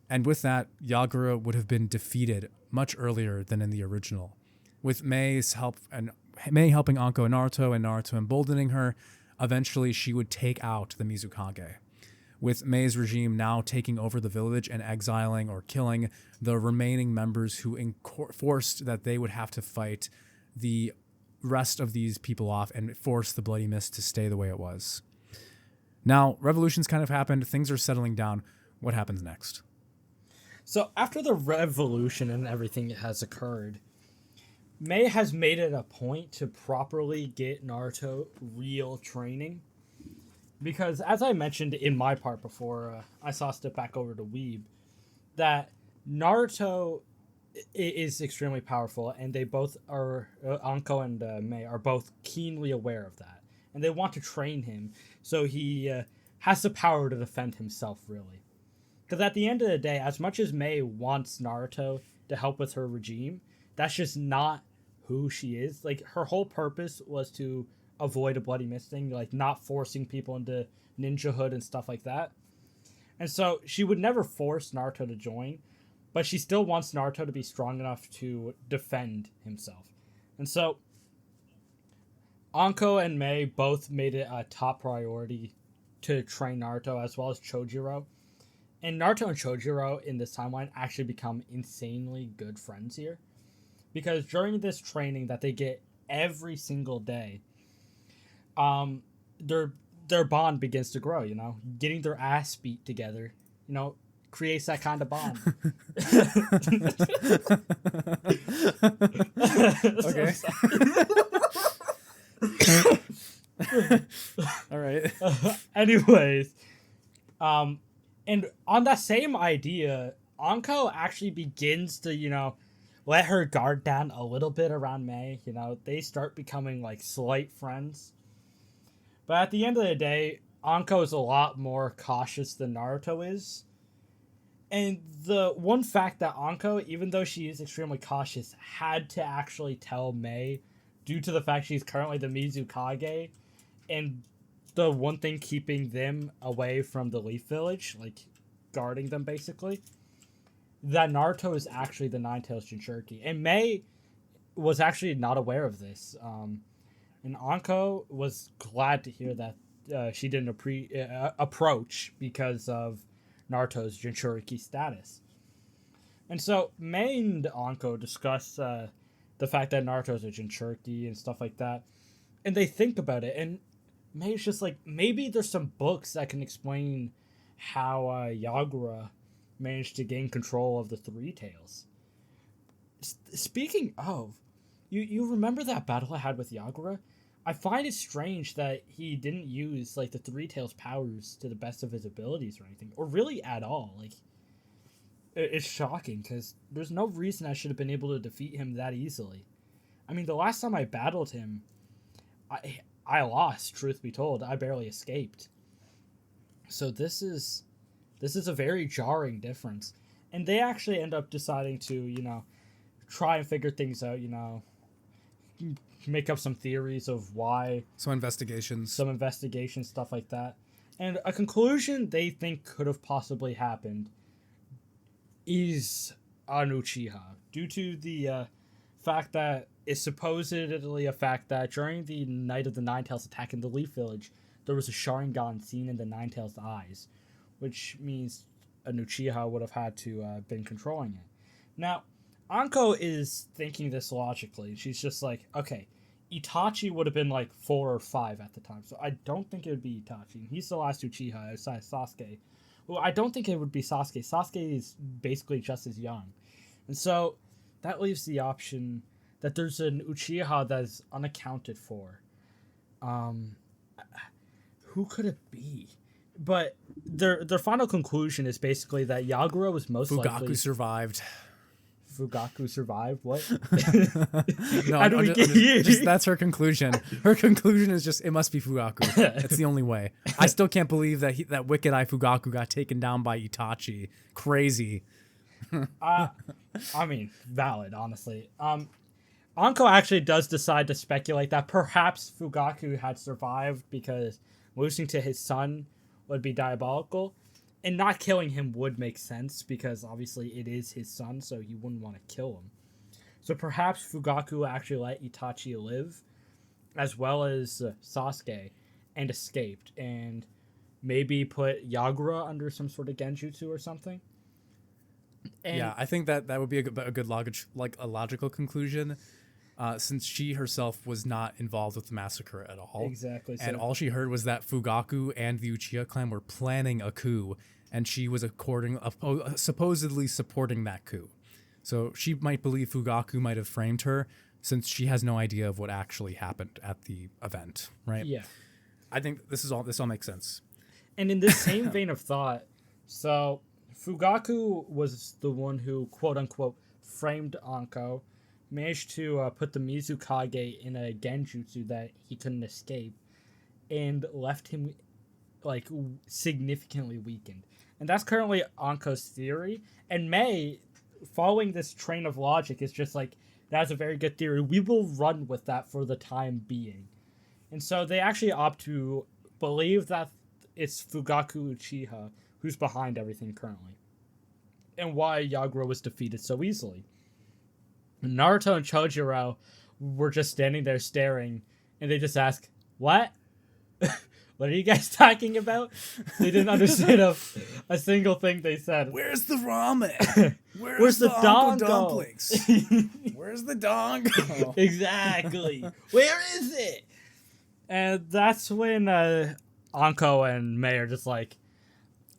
And with that, Yagura would have been defeated much earlier than in the original, with Mei's help and Mei helping Anko and Naruto emboldening her. Eventually, she would take out the Mizukage, with Mei's regime now taking over the village and exiling or killing the remaining members who enforced that they would have to fight the rest of these people off and force the Bloody Mist to stay the way it was. Now, revolutions kind of happened. Things are settling down. What happens next? So after the revolution and everything has occurred, Mei has made it a point to properly get Naruto real training. Because as I mentioned in my part before I saw step back over to Weeb, that Naruto is extremely powerful, and they both are, Anko and Mei are both keenly aware of that. And they want to train him so he has the power to defend himself, really. Because at the end of the day, as much as Mei wants Naruto to help with her regime, that's just not who she is. Like, her whole purpose was to avoid a Bloody Mist thing, like not forcing people into ninjahood and stuff like that. And so she would never force Naruto to join, but she still wants Naruto to be strong enough to defend himself. And so Anko and Mei both made it a top priority to train Naruto, as well as Chojiro. And Naruto and Chojiro in this timeline actually become insanely good friends here. Because during this training that they get every single day, their bond begins to grow, you know? Getting their ass beat together, you know, creates that kind of bond. Okay. All right. Anyways, and on that same idea, Anko actually begins to, you know, let her guard down a little bit around Mei. You know, they start becoming like slight friends. But at the end of the day, Anko is a lot more cautious than Naruto is. And the one fact that Anko, even though she is extremely cautious, had to actually tell Mei, due to the fact she's currently the Mizukage, and the one thing keeping them away from the Leaf Village, like guarding them basically, that Naruto is actually the Nine-Tails Jinchuriki. And Mei was actually not aware of this. And Anko was glad to hear that she didn't approach because of Naruto's Jinchuriki status. And so Mei and Anko discuss the fact that Naruto's a Jinchuriki and stuff like that. And they think about it, and Mei's just like, maybe there's some books that can explain how Yagura managed to gain control of the Three Tails. Speaking of, you remember that battle I had with Yagura? I find it strange that he didn't use like the Three Tails powers to the best of his abilities or anything, or really at all. Like, it's shocking because there's no reason I should have been able to defeat him that easily. I mean, the last time I battled him, I lost. Truth be told, I barely escaped. So this is a very jarring difference, and they actually end up deciding to, you know, try and figure things out. You know, make up some theories of why. Some investigations, stuff like that. And a conclusion they think could have possibly happened is an Uchiha, due to the fact that it's supposedly a fact that during the night of the Nine-Tails attack in the Leaf Village, there was a Sharingan seen in the Nine-Tails' eyes, which means an Uchiha would have had to been controlling it. Now, Anko is thinking this logically. She's just like, okay, Itachi would have been like 4 or 5 at the time, so I don't think it would be Itachi. He's the last Uchiha outside Sasuke. Well, I don't think it would be Sasuke. Sasuke is basically just as young. And so that leaves the option that there's an Uchiha that's unaccounted for. Who could it be? But their final conclusion is basically that Yagura was most likely... Fugaku survived. Fugaku survived? What? No, How do we get here? That's her conclusion. Her conclusion is just, it must be Fugaku. That's the only way. I still can't believe that Wicked Eye Fugaku got taken down by Itachi. Crazy. I mean, valid, honestly. Anko actually does decide to speculate that perhaps Fugaku had survived because losing to his son would be diabolical, and not killing him would make sense because obviously it is his son, so you wouldn't want to kill him. So perhaps Fugaku actually let Itachi live, as well as Sasuke, and escaped, and maybe put Yagura under some sort of genjutsu or something. And yeah, I think that would be a good logical conclusion, since she herself was not involved with the massacre at all. Exactly. And all she heard was that Fugaku and the Uchiha clan were planning a coup, and she was supposedly supporting that coup. So she might believe Fugaku might have framed her, since she has no idea of what actually happened at the event, right? Yeah. I think this all makes sense. And in this same vein of thought, so Fugaku was the one who, quote-unquote, framed Anko, managed to put the Mizukage in a genjutsu that he couldn't escape, and left him, like, significantly weakened. And that's currently Anko's theory. And Mei, following this train of logic, is just like, that's a very good theory. We will run with that for the time being. And so they actually opt to believe that it's Fugaku Uchiha who's behind everything currently, and why Yagura was defeated so easily. Naruto and Chojuro were just standing there staring, and they just ask, what? What are you guys talking about? They didn't understand a single thing they said. Where's the ramen? Where's the dongo? Dumplings? Where's the dongo? Exactly. Where is it? And that's when Anko and Mei are just like,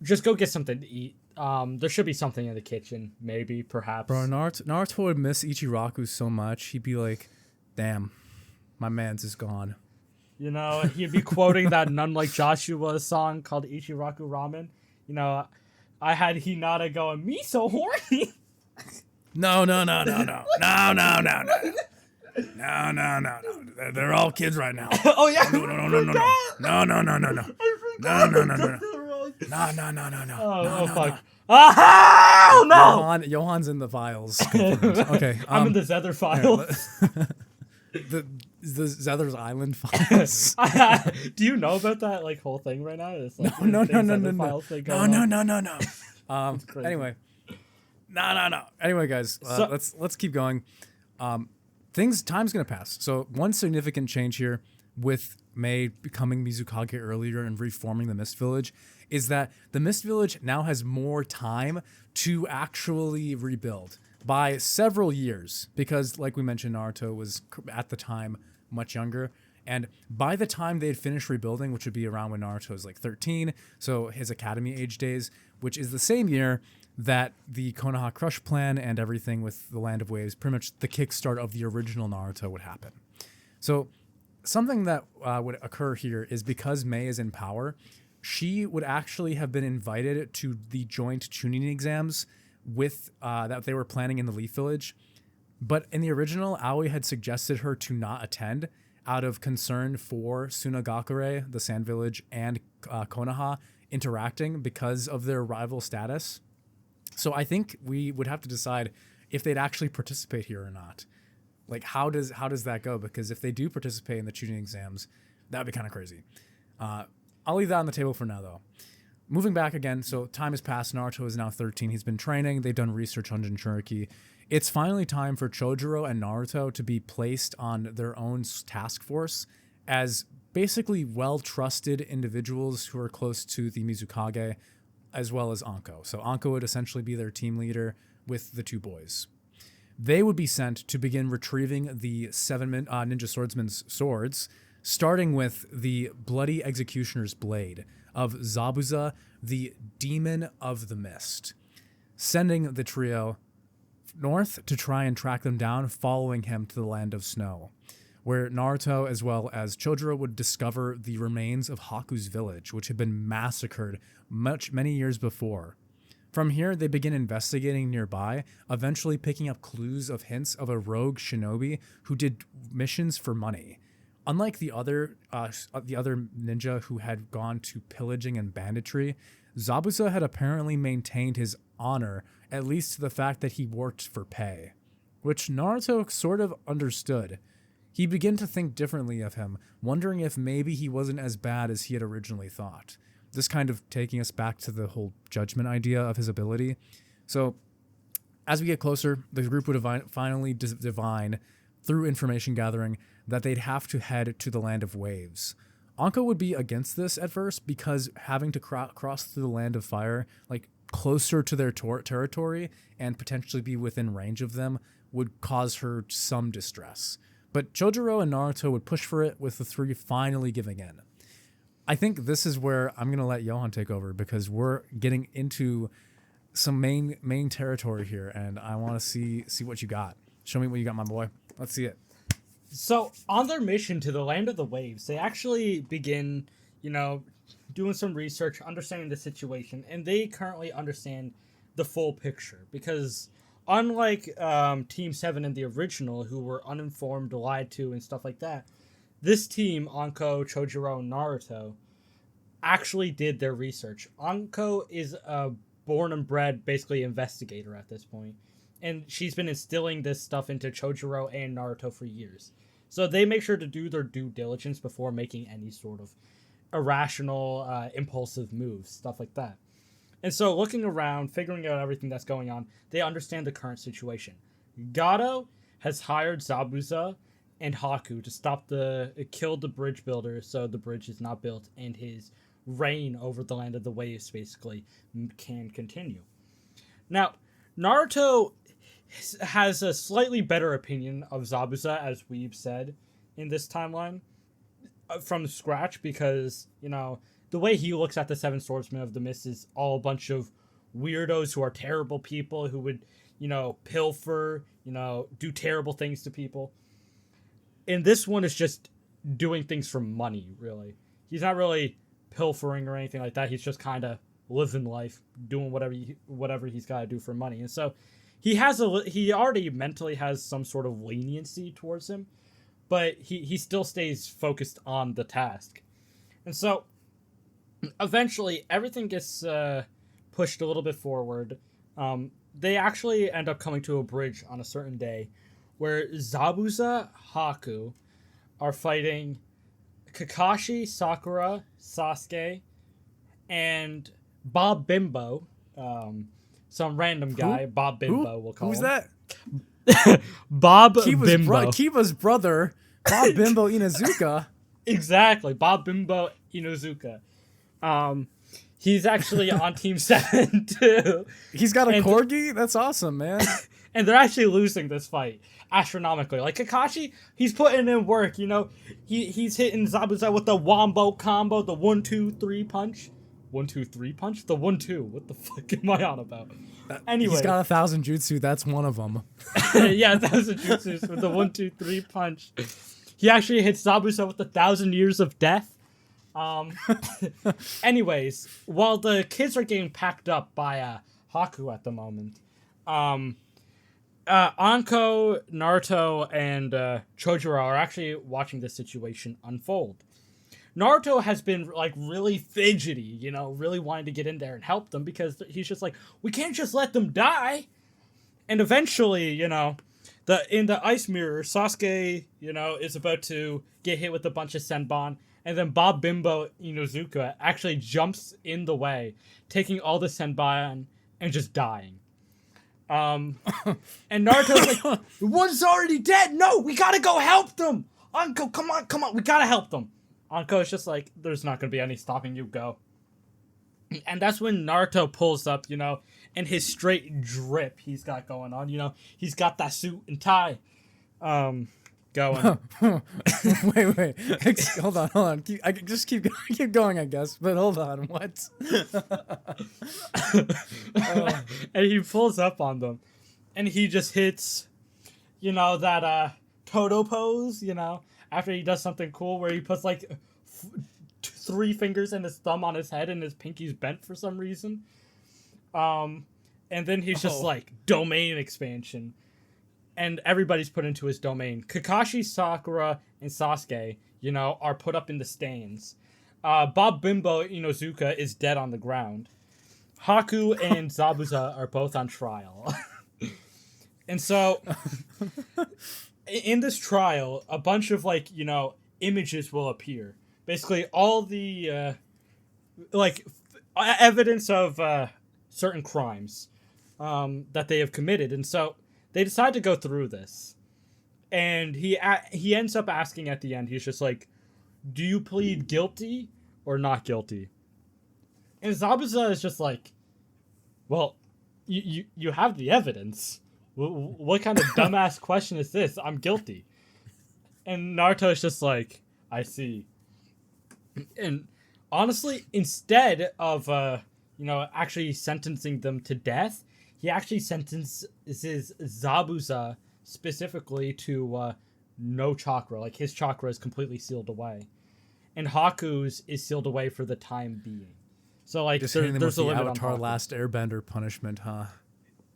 just go get something to eat. There should be something in the kitchen, maybe, perhaps. Bro, Naruto would miss Ichiraku so much. He'd be like, damn, my man's is gone. You know, he'd be quoting that None Like Joshua song called Ichiraku Ramen. You know, I had Hinata going, me so horny. No. They're all kids right now. Oh, yeah. No. Oh, fuck. Oh, no! Johan's in the files. Okay. I'm in the Zether files. The Zether's Island files. Do you know about that like whole thing right now? It's like No. Anyway. No. Anyway, guys, let's keep going. Time's gonna pass. So one significant change here with Mei becoming Mizukage earlier and reforming the Mist Village is that the Mist Village now has more time to actually rebuild by several years, because like we mentioned, Naruto was at the time much younger, and by the time they had finished rebuilding, which would be around when Naruto was like 13, so his academy age days, which is the same year that the Konoha Crush plan and everything with the Land of Waves, pretty much the kickstart of the original Naruto would happen. So something that would occur here is because Mei is in power, she would actually have been invited to the joint Chunin exams with that they were planning in the Leaf Village. But in the original, Aoi had suggested her to not attend out of concern for Sunagakure, the Sand Village, and Konoha interacting because of their rival status. So I think we would have to decide if they'd actually participate here or not. Like, how does that go? Because if they do participate in the Chunin exams, that'd be kind of crazy. I'll leave that on the table for now, though. Moving back again, so time has passed. Naruto is now 13. He's been training. They've done research on Jinchuriki. It's finally time for Chojuro and Naruto to be placed on their own task force as basically well-trusted individuals who are close to the Mizukage, as well as Anko. So Anko would essentially be their team leader with the two boys. They would be sent to begin retrieving the seven ninja swordsman's swords, starting with the bloody executioner's blade of Zabuza, the demon of the mist, sending the trio north to try and track them down, following him to the land of snow, where Naruto as well as Chojuro would discover the remains of Haku's village, which had been massacred many years before. From here, they begin investigating nearby, eventually picking up clues of hints of a rogue shinobi who did missions for money. Unlike the other ninja who had gone to pillaging and banditry, Zabuza had apparently maintained his honor, at least to the fact that he worked for pay, which Naruto sort of understood. He began to think differently of him, wondering if maybe he wasn't as bad as he had originally thought. This kind of taking us back to the whole judgment idea of his ability. So, as we get closer, the group would finally divine, through information gathering, that they'd have to head to the land of waves. Anko would be against this at first because having to cross through the land of fire, like closer to their territory and potentially be within range of them, would cause her some distress. But Chojuro and Naruto would push for it, with the three finally giving in. I think this is where I'm going to let Johan take over, because we're getting into some main territory here, and I want to see what you got. Show me what you got, my boy. Let's see it. So, on their mission to the land of the waves, they actually begin, doing some research, understanding the situation, and they currently understand the full picture, because unlike Team 7 in the original, who were uninformed, lied to, and stuff like that, this team, Anko, Chojuro, and Naruto, actually did their research. Anko is a born and bred, basically, investigator at this point, and she's been instilling this stuff into Chojuro and Naruto for years. So they make sure to do their due diligence before making any sort of irrational, impulsive moves, stuff like that. And so looking around, figuring out everything that's going on, they understand the current situation. Gato has hired Zabuza and Haku to kill the bridge builder so the bridge is not built and his reign over the land of the waves basically can continue. Now, Naruto has a slightly better opinion of Zabuza, as we've said in this timeline, from scratch, because, the way he looks at the Seven Swordsmen of the Mist is all a bunch of weirdos who are terrible people who would, pilfer, do terrible things to people. And this one is just doing things for money, really. He's not really pilfering or anything like that. He's just kind of living life, doing whatever he's got to do for money. And so he already mentally has some sort of leniency towards him, but he still stays focused on the task. And so eventually everything gets pushed a little bit forward. They actually end up coming to a bridge on a certain day where Zabuza, Haku are fighting Kakashi, Sakura, Sasuke, and Bob Bimbo, some random guy. Bob Bimbo, we'll call him. Who's that? Bob Bimbo. Kiba's brother, Bob Bimbo Inuzuka. Exactly, Bob Bimbo Inuzuka. He's actually on Team 7 too. He's got a corgi? That's awesome, man. And they're actually losing this fight astronomically. Like Kakashi, he's putting in work, He's hitting Zabuza with the wombo combo, the 1-2-3 punch. 1-2-3 punch? The 1-2. What the fuck am I on about? Anyway. He's got 1,000 jutsu. That's one of them. Yeah, 1,000 jutsus with the 1-2-3 punch. He actually hits Zabuza with 1,000 years of death. Anyways, while the kids are getting packed up by Haku at the moment, Anko, Naruto, and Chojuro are actually watching this situation unfold. Naruto has been really fidgety, really wanting to get in there and help them, because he's just like, we can't just let them die. And eventually, in the ice mirror, Sasuke, is about to get hit with a bunch of Senbon, and then Bob Bimbo Inuzuka actually jumps in the way, taking all the Senbon and just dying. And Naruto's like, the one's already dead. No, we gotta go help them. Anko, come on, we gotta help them. Anko is just like, there's not gonna be any stopping you. Go. And that's when Naruto pulls up, and his straight drip he's got going on. He's got that suit and tie going. Wait. Hold on. Keep going, I guess. But hold on, what? And he pulls up on them, and he just hits, that Toto pose, after he does something cool where he puts like 3 fingers and his thumb on his head and his pinky's bent for some reason. And then he's just like domain expansion. And everybody's put into his domain. Kakashi, Sakura, and Sasuke, are put up in the stands. Bob Bimbo Inozuka is dead on the ground. Haku and Zabuza are both on trial. And so, in this trial, a bunch of, images will appear. Basically, all the, evidence of certain crimes that they have committed. And so, they decide to go through this, and he ends up asking at the end. He's just like, "Do you plead guilty or not guilty?" And Zabuza is just like, "Well, you have the evidence. What kind of dumbass question is this? I'm guilty." And Naruto is just like, "I see." And honestly, instead of actually sentencing them to death, he actually sentences Zabuza specifically to no chakra. Like, his chakra is completely sealed away. And Haku's is sealed away for the time being. So, like, just there's a limit Avatar on Haku. Last Airbender punishment, huh?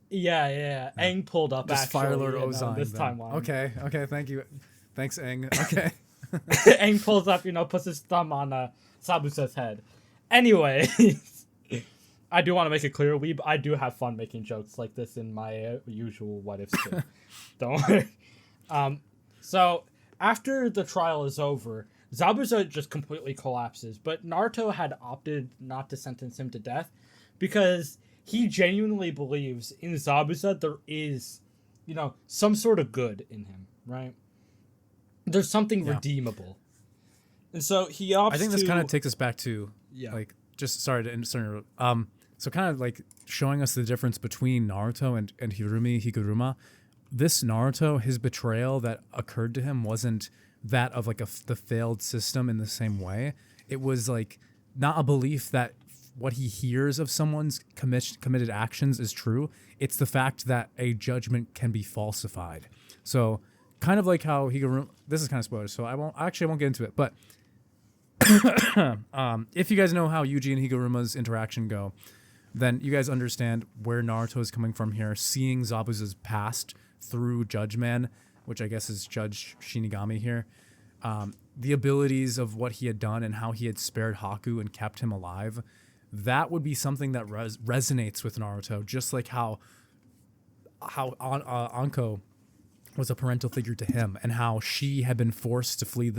Yeah. Aang pulled up, just actually. Fire Lord Ozai. This timeline. Okay, thank you. Thanks, Aang. Okay. Aang pulls up, puts his thumb on Zabuza's head. Anyway... I do want to make it clear, Weeb, I do have fun making jokes like this in my usual what ifs too. Don't worry. So, after the trial is over, Zabuza just completely collapses, but Naruto had opted not to sentence him to death because he genuinely believes in Zabuza there is, some sort of good in him, right? There's something redeemable. And so he opts I think this kind of takes us back to, so kind of like showing us the difference between Naruto and Higuruma. This Naruto, his betrayal that occurred to him wasn't that of like the failed system in the same way. It was like not a belief that what he hears of someone's committed actions is true. It's the fact that a judgment can be falsified. So kind of like how Higuruma, this is kind of spoilers, so I won't get into it, but if you guys know how Yuji and Higuruma's interaction go, then you guys understand where Naruto is coming from here, seeing Zabuza's past through Judge Man, which I guess is Judge Shinigami here. The abilities of what he had done and how he had spared Haku and kept him alive, that would be something that resonates with Naruto, just like how Anko was a parental figure to him, and how she had been forced to flee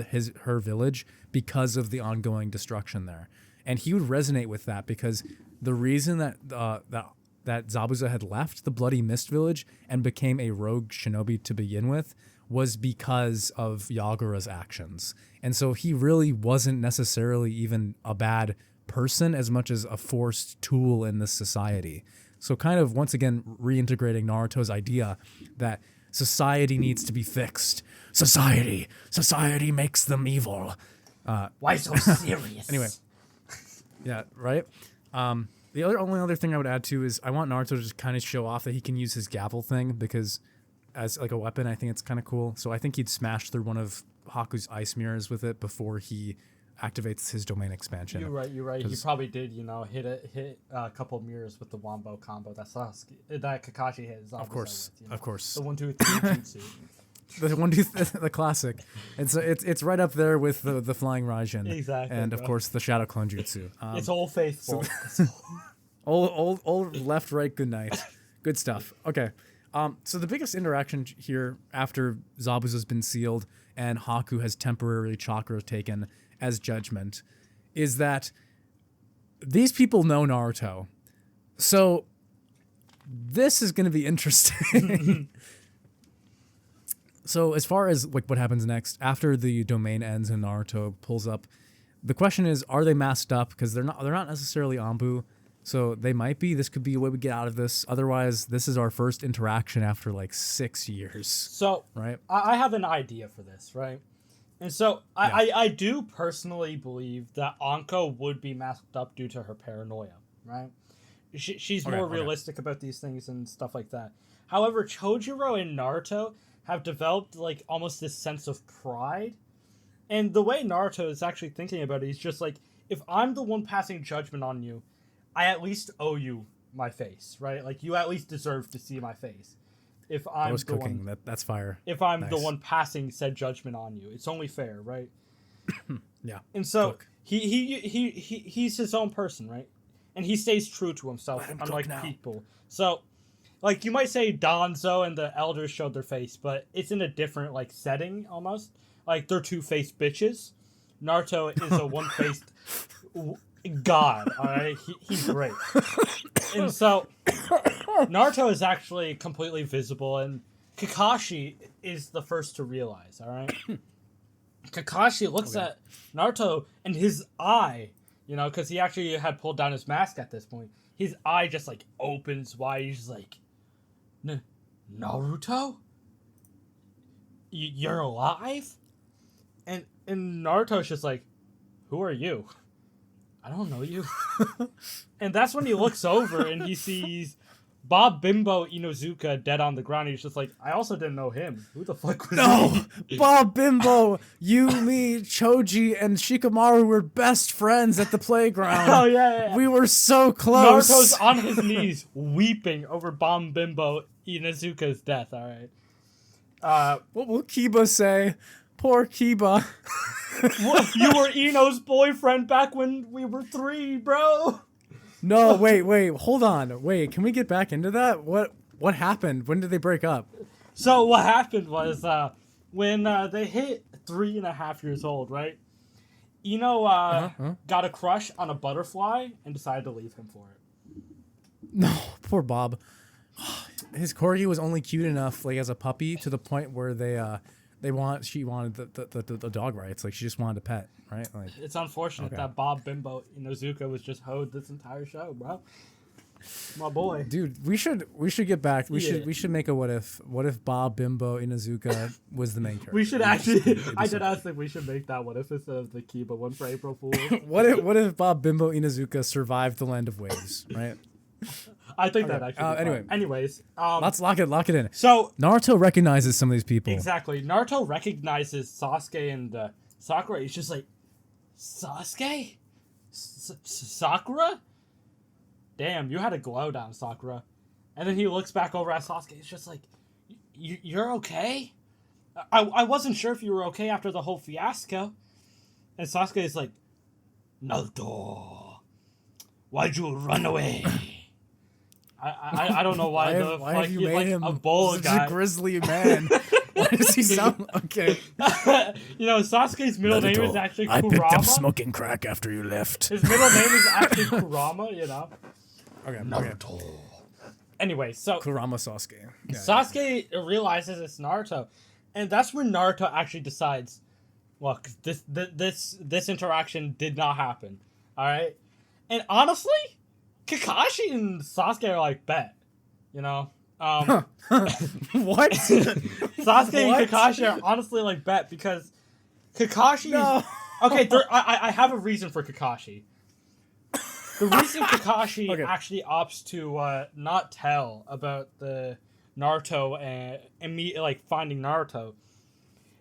her village because of the ongoing destruction there. And he would resonate with that because the reason that Zabuza had left the Bloody Mist village and became a rogue shinobi to begin with was because of Yagura's actions. And so he really wasn't necessarily even a bad person as much as a forced tool in this society. So kind of, once again, reintegrating Naruto's idea that society needs to be fixed. Society makes them evil. Why so serious? Anyway. Yeah, right? The only other thing I would add too is I want Naruto to just kind of show off that he can use his gavel thing, because as like a weapon, I think it's kind of cool. So I think he'd smash through one of Haku's ice mirrors with it before he activates his domain expansion. You're right. He probably did, hit a couple mirrors with the wombo combo that Kakashi hit. Of course. The 1, 2, 3 jutsu. the classic. It's right up there with the flying Raijin. Exactly. And of course the shadow clone jutsu. It's all faithful. Old left, right, good night. Good stuff. Okay. So the biggest interaction here after Zabuza's been sealed and Haku has temporarily chakra taken as judgment is that these people know Naruto. So this is going to be interesting. So as far as like what happens next after the domain ends and Naruto pulls up, The question is, are they masked up? Because they're not necessarily Anbu, so they might be. This could be a way we get out of this. Otherwise, this is our first interaction after like 6 years. So right, I have an idea for this, right? And so I do personally believe that Anko would be masked up due to her paranoia, right? She's more realistic about these things and stuff like that. However, Chojuro and Naruto have developed like almost this sense of pride. And the way Naruto is actually thinking about it, he's just like, if I'm the one passing judgment on you, I at least owe you my face, right? Like, you at least deserve to see my face. If I'm the cooking. one, That's fire. if I'm the one passing said judgment on you, it's only fair, right? Yeah. And so he's his own person, right? And he stays true to himself, unlike people. So, like, you might say Danzo and the elders showed their face, but it's in a different like setting almost. Like, they're two-faced bitches. Naruto is a one-faced god, alright? He's great. And so, Naruto is actually completely visible, and Kakashi is the first to realize, alright? Kakashi looks at Naruto, and his eye, you know, because he actually had pulled down his mask at this point, his eye just, like, opens wide. He's just like, Naruto? You're alive? And Naruto's just like, who are you? I don't know you. And that's when he looks over and he sees Bob Bimbo Inuzuka dead on the ground. He's just like, I also didn't know him. Who the fuck was he? Bob Bimbo, you, me, Choji, and Shikamaru were best friends at the playground. Oh, yeah. We were so close. Naruto's on his knees weeping over Bob Bimbo Inuzuka's death, alright? What will Kiba say? Poor Kiba. You were Ino's boyfriend back when we were 3, bro. No, wait, hold on. Wait, can we get back into that? What happened? When did they break up? So what happened was when they hit 3.5 years old, right? Ino got a crush on a butterfly and decided to leave him for it. No, poor Bob. His corgi was only cute enough, like as a puppy, to the point where she wanted the dog rights. Like, she just wanted a pet, right? Like, it's unfortunate that Bob Bimbo Inuzuka was just hoed this entire show, bro. My boy. Dude, we should get back. We should make a what if Bob Bimbo Inuzuka was the main character. We should actually I did ask if we should make that what if instead of the Kiba one for April Fool. what if Bob Bimbo Inuzuka survived the Land of Waves, right? I think that actually. Anyways, let's lock it in. So Naruto recognizes some of these people. Exactly. Naruto recognizes Sasuke and Sakura. He's just like, Sasuke? Sakura? Damn, you had a glow down, Sakura. And then he looks back over at Sasuke. He's just like, you're okay? I wasn't sure if you were okay after the whole fiasco. And Sasuke is like, Naruto, why'd you run away? I don't know why have you made him a bull guy. A grizzly man. Why does he sound okay? You know, Sasuke's middle name is actually Kurama. I picked up smoking crack after you left. His middle name is actually Kurama, you know. Okay. Naruto. Anyway, so Kurama Sasuke. Yeah, Sasuke realizes it's Naruto, and that's when Naruto actually decides, look, this interaction did not happen. All right, and honestly, Kakashi and Sasuke are like, bet, you know. What? Sasuke and Kakashi are honestly like, bet, because Kakashi. No. Okay, I have a reason for Kakashi. The reason Kakashi actually opts to not tell about the Naruto and me like finding Naruto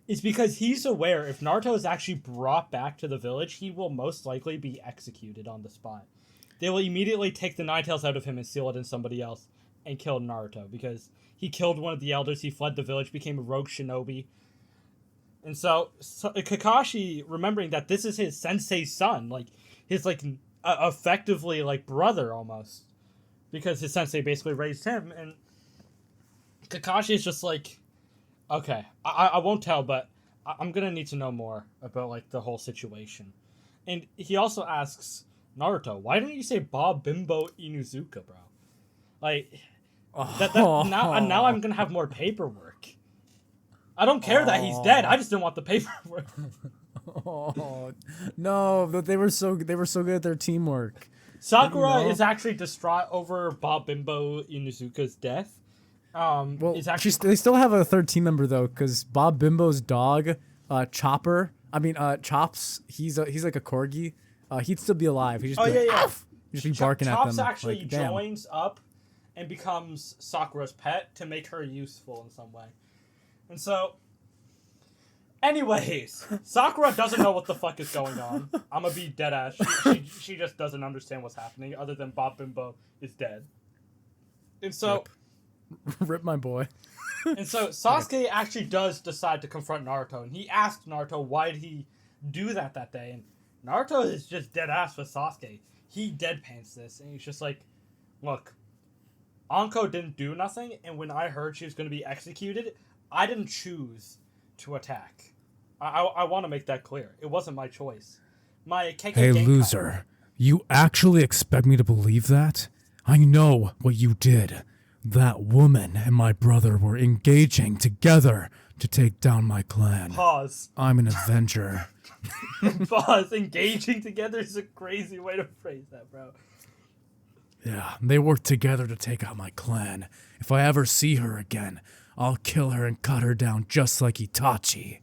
is because he's aware if Naruto is actually brought back to the village, he will most likely be executed on the spot. They will immediately take the Nine Tails out of him and seal it in somebody else and kill Naruto because he killed one of the elders, he fled the village, became a rogue shinobi. And so Kakashi, remembering that this is his sensei's son, like his like effectively like brother almost, because his sensei basically raised him, and Kakashi is just like, okay, I won't tell, but I'm gonna need to know more about like the whole situation. And he also asks Naruto, why didn't you say Bob Bimbo Inuzuka, bro? Like now I'm gonna have more paperwork. I don't care that he's dead, I just don't want the paperwork. Oh no, but they were so good at their teamwork. Sakura is actually distraught over Bob Bimbo Inuzuka's death. Well, Is actually they still have a third team member though, because Bob Bimbo's dog, Chopper. Chops. He's like a corgi. He'd still be alive. He'd just be like, "Arf!" He'd just be barking at them. Chops actually like, damn. joins up and becomes Sakura's pet to make her useful in some way. And so, anyways, Sakura doesn't know what the fuck is going on. I'm gonna be dead ass. She just doesn't understand what's happening other than Bob Bimbo is dead. And so, Rip my boy. And so Sasuke actually does decide to confront Naruto, and he asked Naruto why did he do that day, and Naruto is just dead ass with Sasuke. He deadpans this, and he's just like, look, Anko didn't do nothing, and when I heard she was going to be executed, I didn't choose to attack. I want to make that clear. It wasn't my choice. My KK Hey, Genkai- loser. You actually expect me to believe that? I know what you did. That woman and my brother were engaging together to take down my clan. Pause. I'm an Avenger. Pause. Engaging together is a crazy way to phrase that, bro. Yeah, they worked together to take out my clan. If I ever see her again, I'll kill her and cut her down just like Itachi.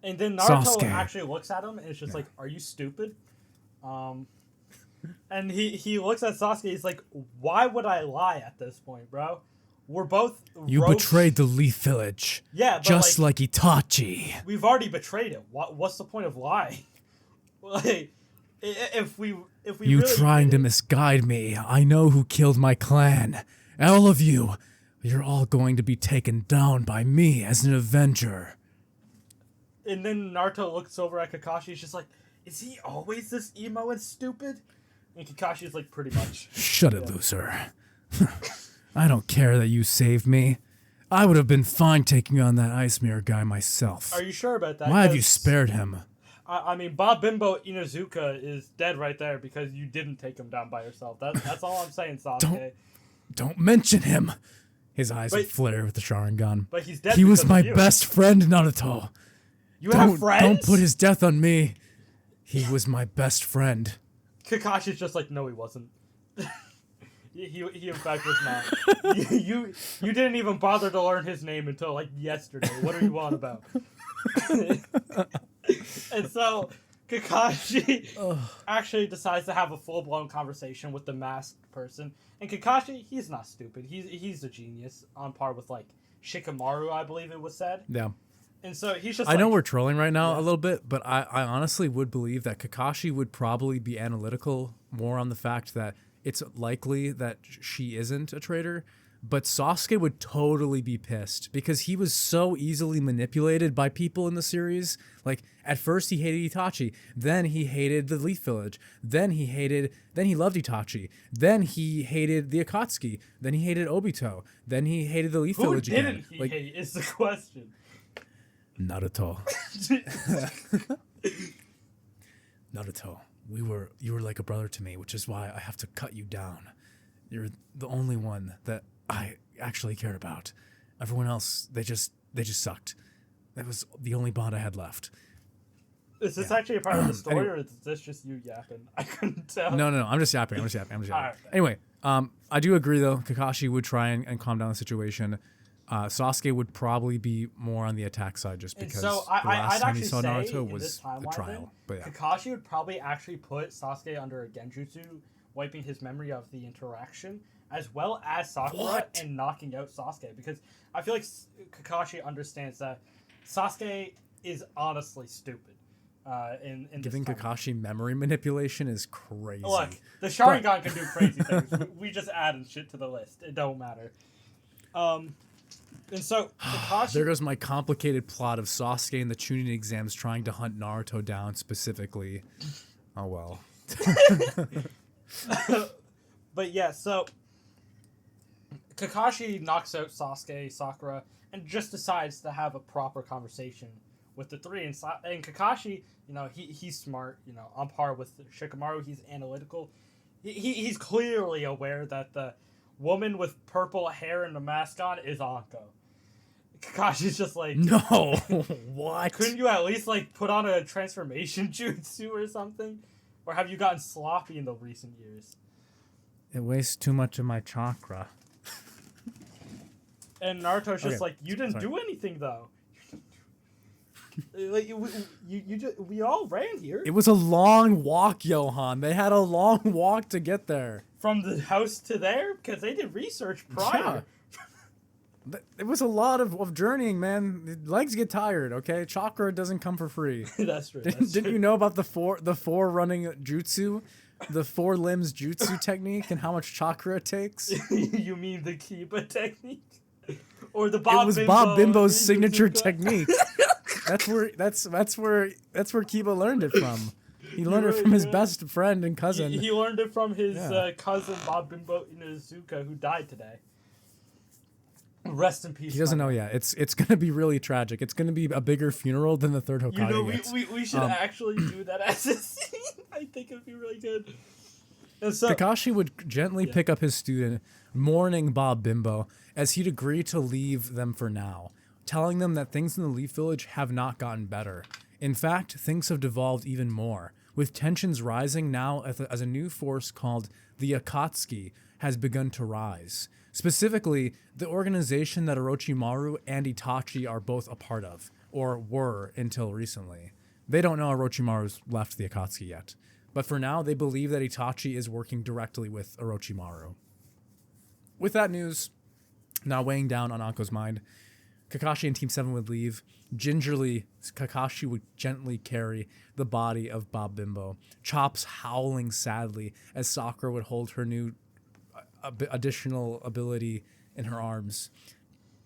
And then Naruto Sasuke. actually looks at him and it's just like, are you stupid? And he looks at Sasuke, he's like, why would I lie at this point, bro? We're both You rogues. betrayed the Leaf Village. Yeah, but just like Itachi. We've already betrayed it. What's the point of lying? Like, if we You really trying to did it- misguide me. I know who killed my clan. All of you. You're all going to be taken down by me as an Avenger. And then Naruto looks over at Kakashi, he's just like, is he always this emo and stupid? And Kakashi's like, pretty much. Shut it, loser. I don't care that you saved me. I would have been fine taking on that Ice Mirror guy myself. Are you sure about that? Why have you 'Cause, spared him? I mean, Bob Bimbo Inuzuka is dead right there because you didn't take him down by yourself. That's all I'm saying, Sasuke. Don't mention him. His eyes But- would flare with the Sharingan. But he's dead. He was because my of you. best friend, Naruto. You have friends? Don't put his death on me. He was my best friend. Kakashi's just like, no, he wasn't. he in fact was not. you didn't even bother to learn his name until like yesterday. What are you on about? And so Kakashi actually decides to have a full-blown conversation with the masked person. And Kakashi, he's not stupid. He's a genius on par with like Shikamaru, I believe it was said. Yeah. And so he's just I know like, we're trolling right now a little bit, but I honestly would believe that Kakashi would probably be analytical more on the fact that it's likely that she isn't a traitor, but Sasuke would totally be pissed because he was so easily manipulated by people in the series. Like, at first he hated Itachi, then he hated the Leaf Village, then he loved Itachi, then he hated the Akatsuki, then he hated Obito, then he hated the Leaf who Village didn't again. he Like, hate is the question. Naruto. Naruto, you were like a brother to me, which is why I have to cut you down. You're the only one that I actually cared about. Everyone else, they just sucked. That was the only bond I had left. Is this actually a part of the story, Anyway. or is this just you yapping? I couldn't tell. No, I'm just yapping. Alright. Anyway, I do agree though. Kakashi would try and calm down the situation. Sasuke would probably be more on the attack side just And because so the last I'd time he actually saw say Naruto in was this the timeline trial. thing, But yeah. Kakashi would probably actually put Sasuke under a genjutsu, wiping his memory of the interaction, as well as Sakura, What? and knocking out Sasuke. Because I feel like Kakashi understands that Sasuke is honestly stupid. In Giving this timeline. Kakashi memory manipulation is crazy. Look, the Sharingan can do crazy things. We just added shit to the list. It don't matter. And so Kakashi. There goes my complicated plot of Sasuke and the Chunin exams trying to hunt Naruto down specifically. Oh well. But yeah, so Kakashi knocks out Sasuke, Sakura, and just decides to have a proper conversation with the three. And Kakashi, he's smart, on par with Shikamaru. He's analytical. He's clearly aware that the woman with purple hair and the mask on is Anko. Kakashi's just like, No, what? couldn't you at least like put on a transformation jutsu or something? Or have you gotten sloppy in the recent years? It wastes too much of my chakra. And Naruto's just Okay, like, you didn't sorry. do anything though. Like we all ran here It was a long walk, Johan. They had a long walk to get there. from the house to there because they did research prior. It was a lot of journeying, man. Legs get tired, okay? Chakra doesn't come for free. That's true. Didn't you know about the four running jutsu? The 4 limbs jutsu technique and how much chakra it takes? You mean the Kiba technique? Or the Bob It was Bimbo Bob Bimbo's Mizukage? signature technique. That's where Kiba learned it from. He learned it from his best friend and cousin. He learned it from his cousin Bob Bimbo Inuzuka, who died today. Rest in peace. He doesn't know yet. It's gonna be really tragic. It's gonna be a bigger funeral than the third Hokage. You know, gets. we should actually do that as a scene. I think it'd be really good. And so, Kakashi would gently pick up his student, mourning Bob Bimbo, as he'd agree to leave them for now, telling them that things in the Leaf Village have not gotten better. In fact, things have devolved even more, with tensions rising now as a new force called the Akatsuki has begun to rise. Specifically, the organization that Orochimaru and Itachi are both a part of, or were until recently. They don't know Orochimaru's left the Akatsuki yet, but for now they believe that Itachi is working directly with Orochimaru. With that news now weighing down on Anko's mind, Kakashi and Team 7 would leave. Gingerly, Kakashi would gently carry the body of Bob Bimbo, Chops howling sadly as Sakura would hold her new additional ability in her arms.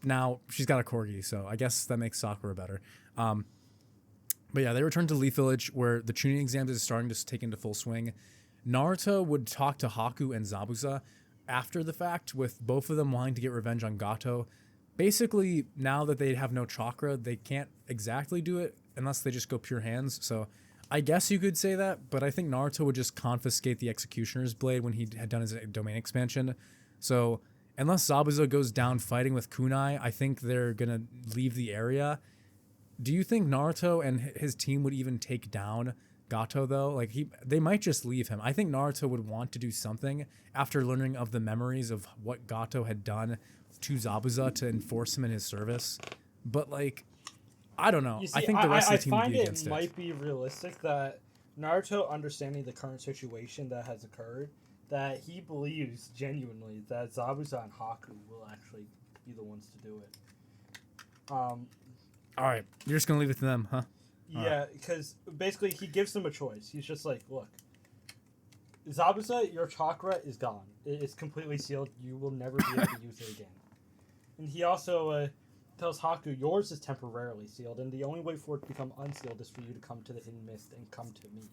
Now, she's got a corgi, so I guess that makes Sakura better. But yeah, they return to Leaf Village, where the tuning exams is starting to take into full swing. Naruto would talk to Haku and Zabuza after the fact, with both of them wanting to get revenge on Gato. Basically, now that they have no chakra, they can't exactly do it unless they just go pure hands. So I guess you could say that, but I think Naruto would just confiscate the Executioner's Blade when he had done his domain expansion. So unless Zabuza goes down fighting with Kunai, I think they're going to leave the area. Do you think Naruto and his team would even take down Gato, though? Like, they might just leave him. I think Naruto would want to do something after learning of the memories of what Gato had done to Zabuza to enforce him in his service. But, like, I don't know. see, I think the rest of the team would be I against find it might be realistic that Naruto, understanding the current situation that has occurred, that he believes genuinely that Zabuza and Haku will actually be the ones to do it. All right, you're just gonna leave it to them, huh? Yeah, because basically he gives them a choice. He's just like, look, Zabuza, your chakra is gone. It's completely sealed. You will never be able to use it again. And he also tells Haku, yours is temporarily sealed, and the only way for it to become unsealed is for you to come to the Hidden Mist and come to me.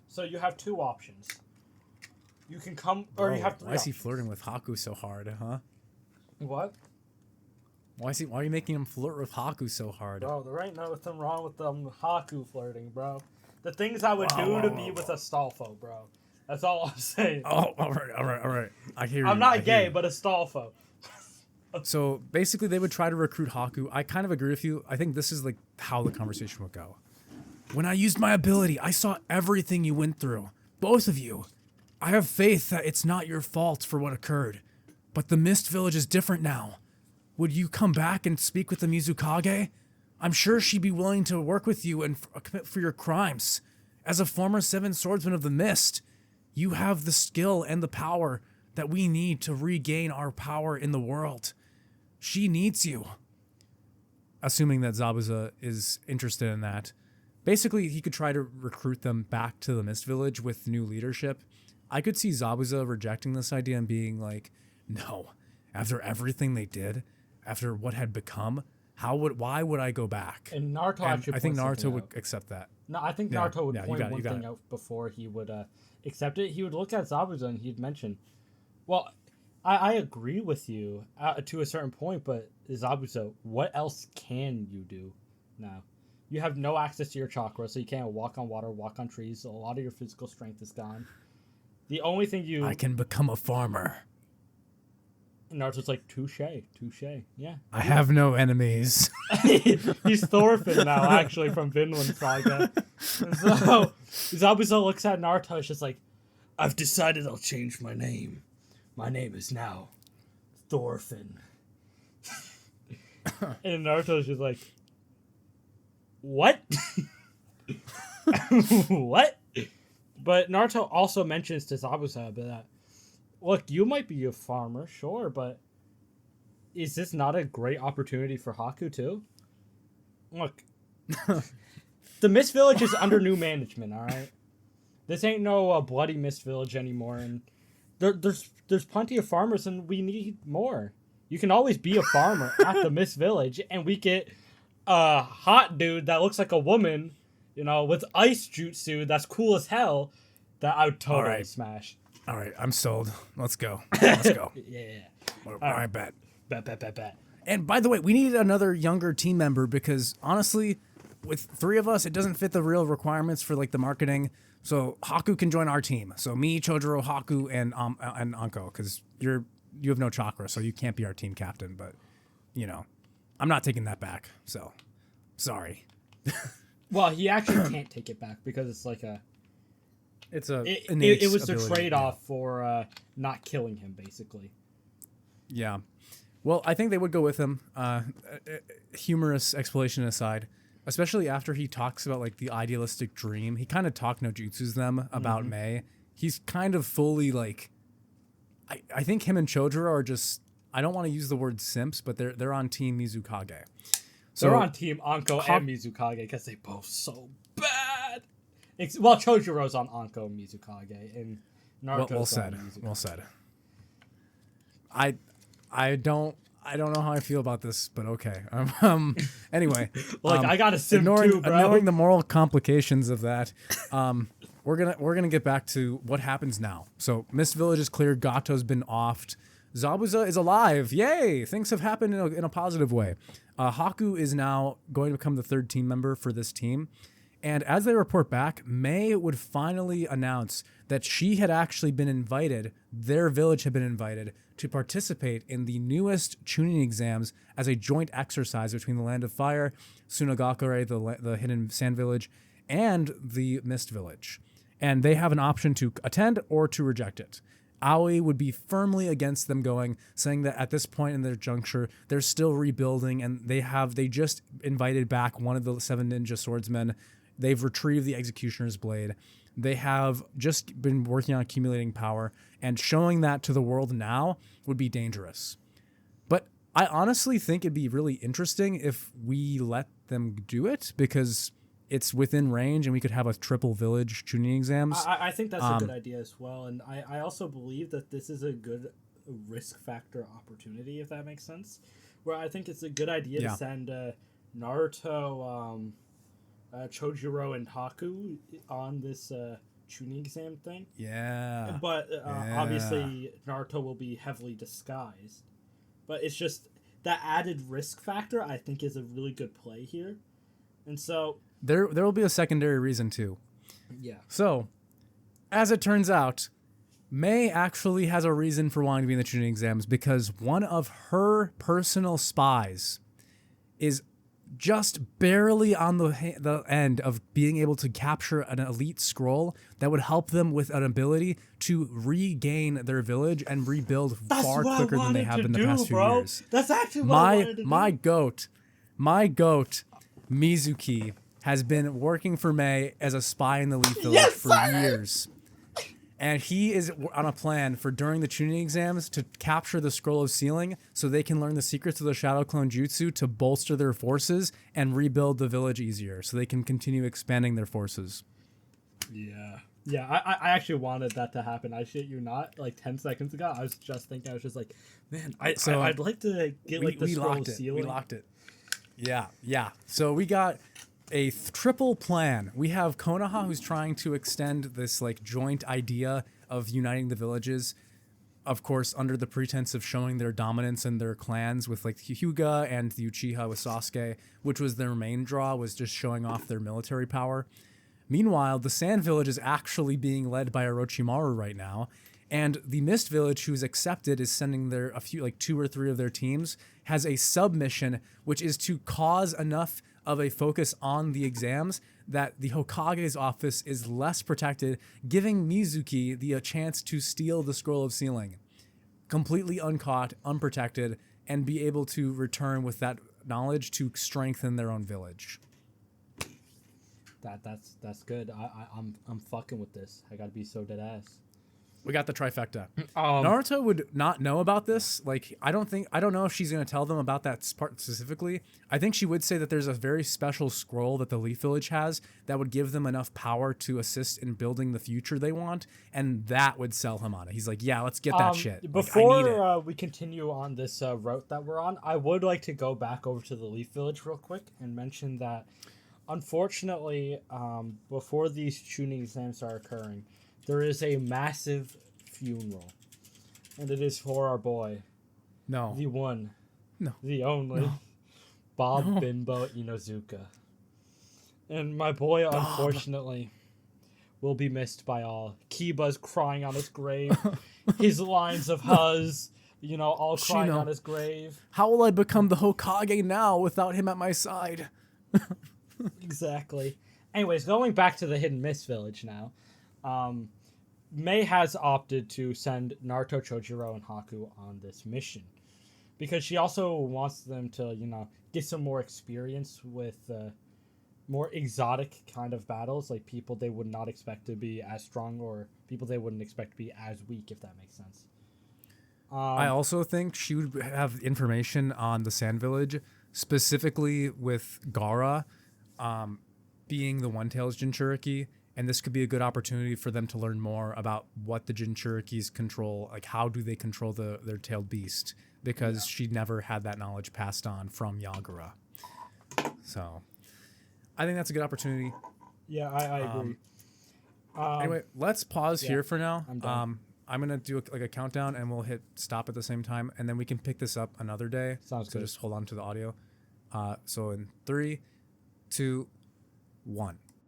So you have two options. You can come, or you have three Why is he options. flirting with Haku so hard, huh? What? Why are you making him flirt with Haku so hard? Bro, there ain't nothing wrong with Haku flirting, bro. The things I would do to be with a Stalfo, bro. That's all I'm saying. Oh, all right. I hear you. I'm not gay, but a Stalfo. So basically, they would try to recruit Haku. I kind of agree with you. I think this is like how the conversation would go. When I used my ability, I saw everything you went through. Both of you. I have faith that it's not your fault for what occurred. But the Mist Village is different now. Would you come back and speak with the Mizukage? I'm sure she'd be willing to work with you and commit for your crimes. As a former 7 Swordsman of the Mist, you have the skill and the power that we need to regain our power in the world. She needs you. Assuming that Zabuza is interested in that. Basically, he could try to recruit them back to the Mist Village with new leadership. I could see Zabuza rejecting this idea and being like, no, after everything they did, after what had become, why would I go back? And Naruto And actually I think points Naruto something would out. accept that. No, I think Yeah, Naruto would yeah, you point got it, one you got thing it. out before he would accept it. He would look at Zabuza and he'd mention, well, I agree with you to a certain point, but Zabuza, what else can you do now? You have no access to your chakra, so you can't walk on water, walk on trees. A lot of your physical strength is gone. The only thing I can become a farmer. And Naruto's like, touche, touche. Yeah. I have no enemies. He's Thorfinn now, actually, from Vinland Saga. And so Zabuza looks at Naruto, it's just like, I've decided I'll change my name. My name is now Thorfinn. And Naruto's just like, what? What? But Naruto also mentions to Zabuza that, look, you might be a farmer, sure, but is this not a great opportunity for Haku too? Look, the Mist Village is under new management, all right? This ain't no bloody Mist Village anymore, and there's plenty of farmers, and we need more. You can always be a farmer at the Mist Village, and we get a hot dude that looks like a woman, you know, with ice jutsu that's cool as hell, that I would totally smash. All right, I'm sold. Let's go. Let's go. Yeah. All right, bet. Bet. And by the way, we need another younger team member because honestly, with 3 of us, it doesn't fit the real requirements for like the marketing. So Haku can join our team. So me, Chojuro, Haku, and Anko, because you have no chakra, so you can't be our team captain. But you know, I'm not taking that back. So sorry. Well, he actually can't take it back because it's like a. It was a trade-off for not killing him, basically. Yeah. Well, I think they would go with him. Humorous explanation aside, especially after he talks about like the idealistic dream. He kind of talked no jutsus them about Mei. He's kind of fully like. I think him and Chojuro are just. I don't want to use the word simps, but they're on Team Mizukage. So they're on Team Anko and Mizukage because they both so bad. Well, Chojuro's on Anko and Mizukage, and Naruto's on Mizukage. Well said. I don't know how I feel about this, but okay. Anyway, I got a sim ignoring too, bro. the moral complications of that. We're gonna get back to what happens now. So Mist Village is cleared. Gato's been offed. Zabuza is alive. Yay! Things have happened in a positive way. Haku is now going to become the 3rd team member for this team. And as they report back, Mei would finally announce that she had actually been invited, their village had been invited, to participate in the newest tuning exams as a joint exercise between the Land of Fire, Sunagakure, the hidden sand village, and the Mist Village. And they have an option to attend or to reject it. Aoi would be firmly against them going, saying that at this point in their juncture, they're still rebuilding, and they just invited back one of the 7 ninja swordsmen. They've retrieved the Executioner's Blade. They have just been working on accumulating power, and showing that to the world now would be dangerous. But I honestly think it'd be really interesting if we let them do it, because it's within range, and we could have a triple village tuning exams. I think that's a good idea as well, and I also believe that this is a good risk factor opportunity, if that makes sense. Where I think it's a good idea to send Naruto, Chojuro, and Haku on this tuning exam thing. Yeah. But obviously Naruto will be heavily disguised. But it's just that added risk factor I think is a really good play here. And so there will be a secondary reason too. Yeah. So, as it turns out, Mei actually has a reason for wanting to be in the tuning exams because one of her personal spies is just barely on the end of being able to capture an elite scroll that would help them with an ability to regain their village and rebuild far quicker than they have in the past few years. That's actually what I wanted to do. My goat, Mizuki, has been working for Mei as a spy in the Leaf Village for years. And he is on a plan for during the tuning exams to capture the Scroll of Sealing so they can learn the secrets of the Shadow Clone Jutsu to bolster their forces and rebuild the village easier so they can continue expanding their forces. Yeah. Yeah, I actually wanted that to happen. I shit you not. Like 10 seconds ago, I was just thinking, I was just like, man, I'd like to get the Scroll of Sealing. We locked it. Yeah. So we got a triple plan. We have Konoha, who's trying to extend this like joint idea of uniting the villages, of course, under the pretense of showing their dominance and their clans with like Hyuga and the Uchiha with Sasuke, which was their main draw, was just showing off their military power. Meanwhile, the Sand Village is actually being led by Orochimaru right now, And the Mist Village, who's accepted, is sending a few, like 2 or 3 of their teams, has a submission, which is to cause enough of a focus on the exams that the Hokage's office is less protected, giving Mizuki a chance to steal the Scroll of Sealing, completely uncaught, unprotected, and be able to return with that knowledge to strengthen their own village. That's good. I'm fucking with this. I gotta be so dead ass. We got the trifecta. Naruto would not know about this. Like, I don't know if she's going to tell them about that part specifically. I think she would say that there's a very special scroll that the Leaf Village has that would give them enough power to assist in building the future they want, and that would sell him on it. He's like, yeah, let's get that shit. Before we continue on this route that we're on, I would like to go back over to the Leaf Village real quick and mention that, unfortunately, before these tuning exams are occurring, there is a massive funeral, and it is for our boy. No. The one. No. The only. No. Bob Bimbo Inozuka. And my boy, unfortunately, will be missed by all. Kiba's crying on his grave. His lines of Huz, all crying on his grave. How will I become the Hokage now without him at my side? Exactly. Anyways, going back to the Hidden Mist Village now. Mei has opted to send Naruto, Chojuro, and Haku on this mission because she also wants them to, get some more experience with more exotic kind of battles, like people they would not expect to be as strong or people they wouldn't expect to be as weak, if that makes sense. I also think she would have information on the Sand Village, specifically with Gaara being the One-Tails Jinchuriki. And this could be a good opportunity for them to learn more about what the Jinchurikis control, like how do they control their tailed beast, because she never had that knowledge passed on from Yagura. So I think that's a good opportunity. Yeah, I agree. Anyway, let's pause here for now. I'm done. I'm going to do a countdown, and we'll hit stop at the same time, and then we can pick this up another day. Sounds good. So just hold on to the audio. So in 3, 2, 1.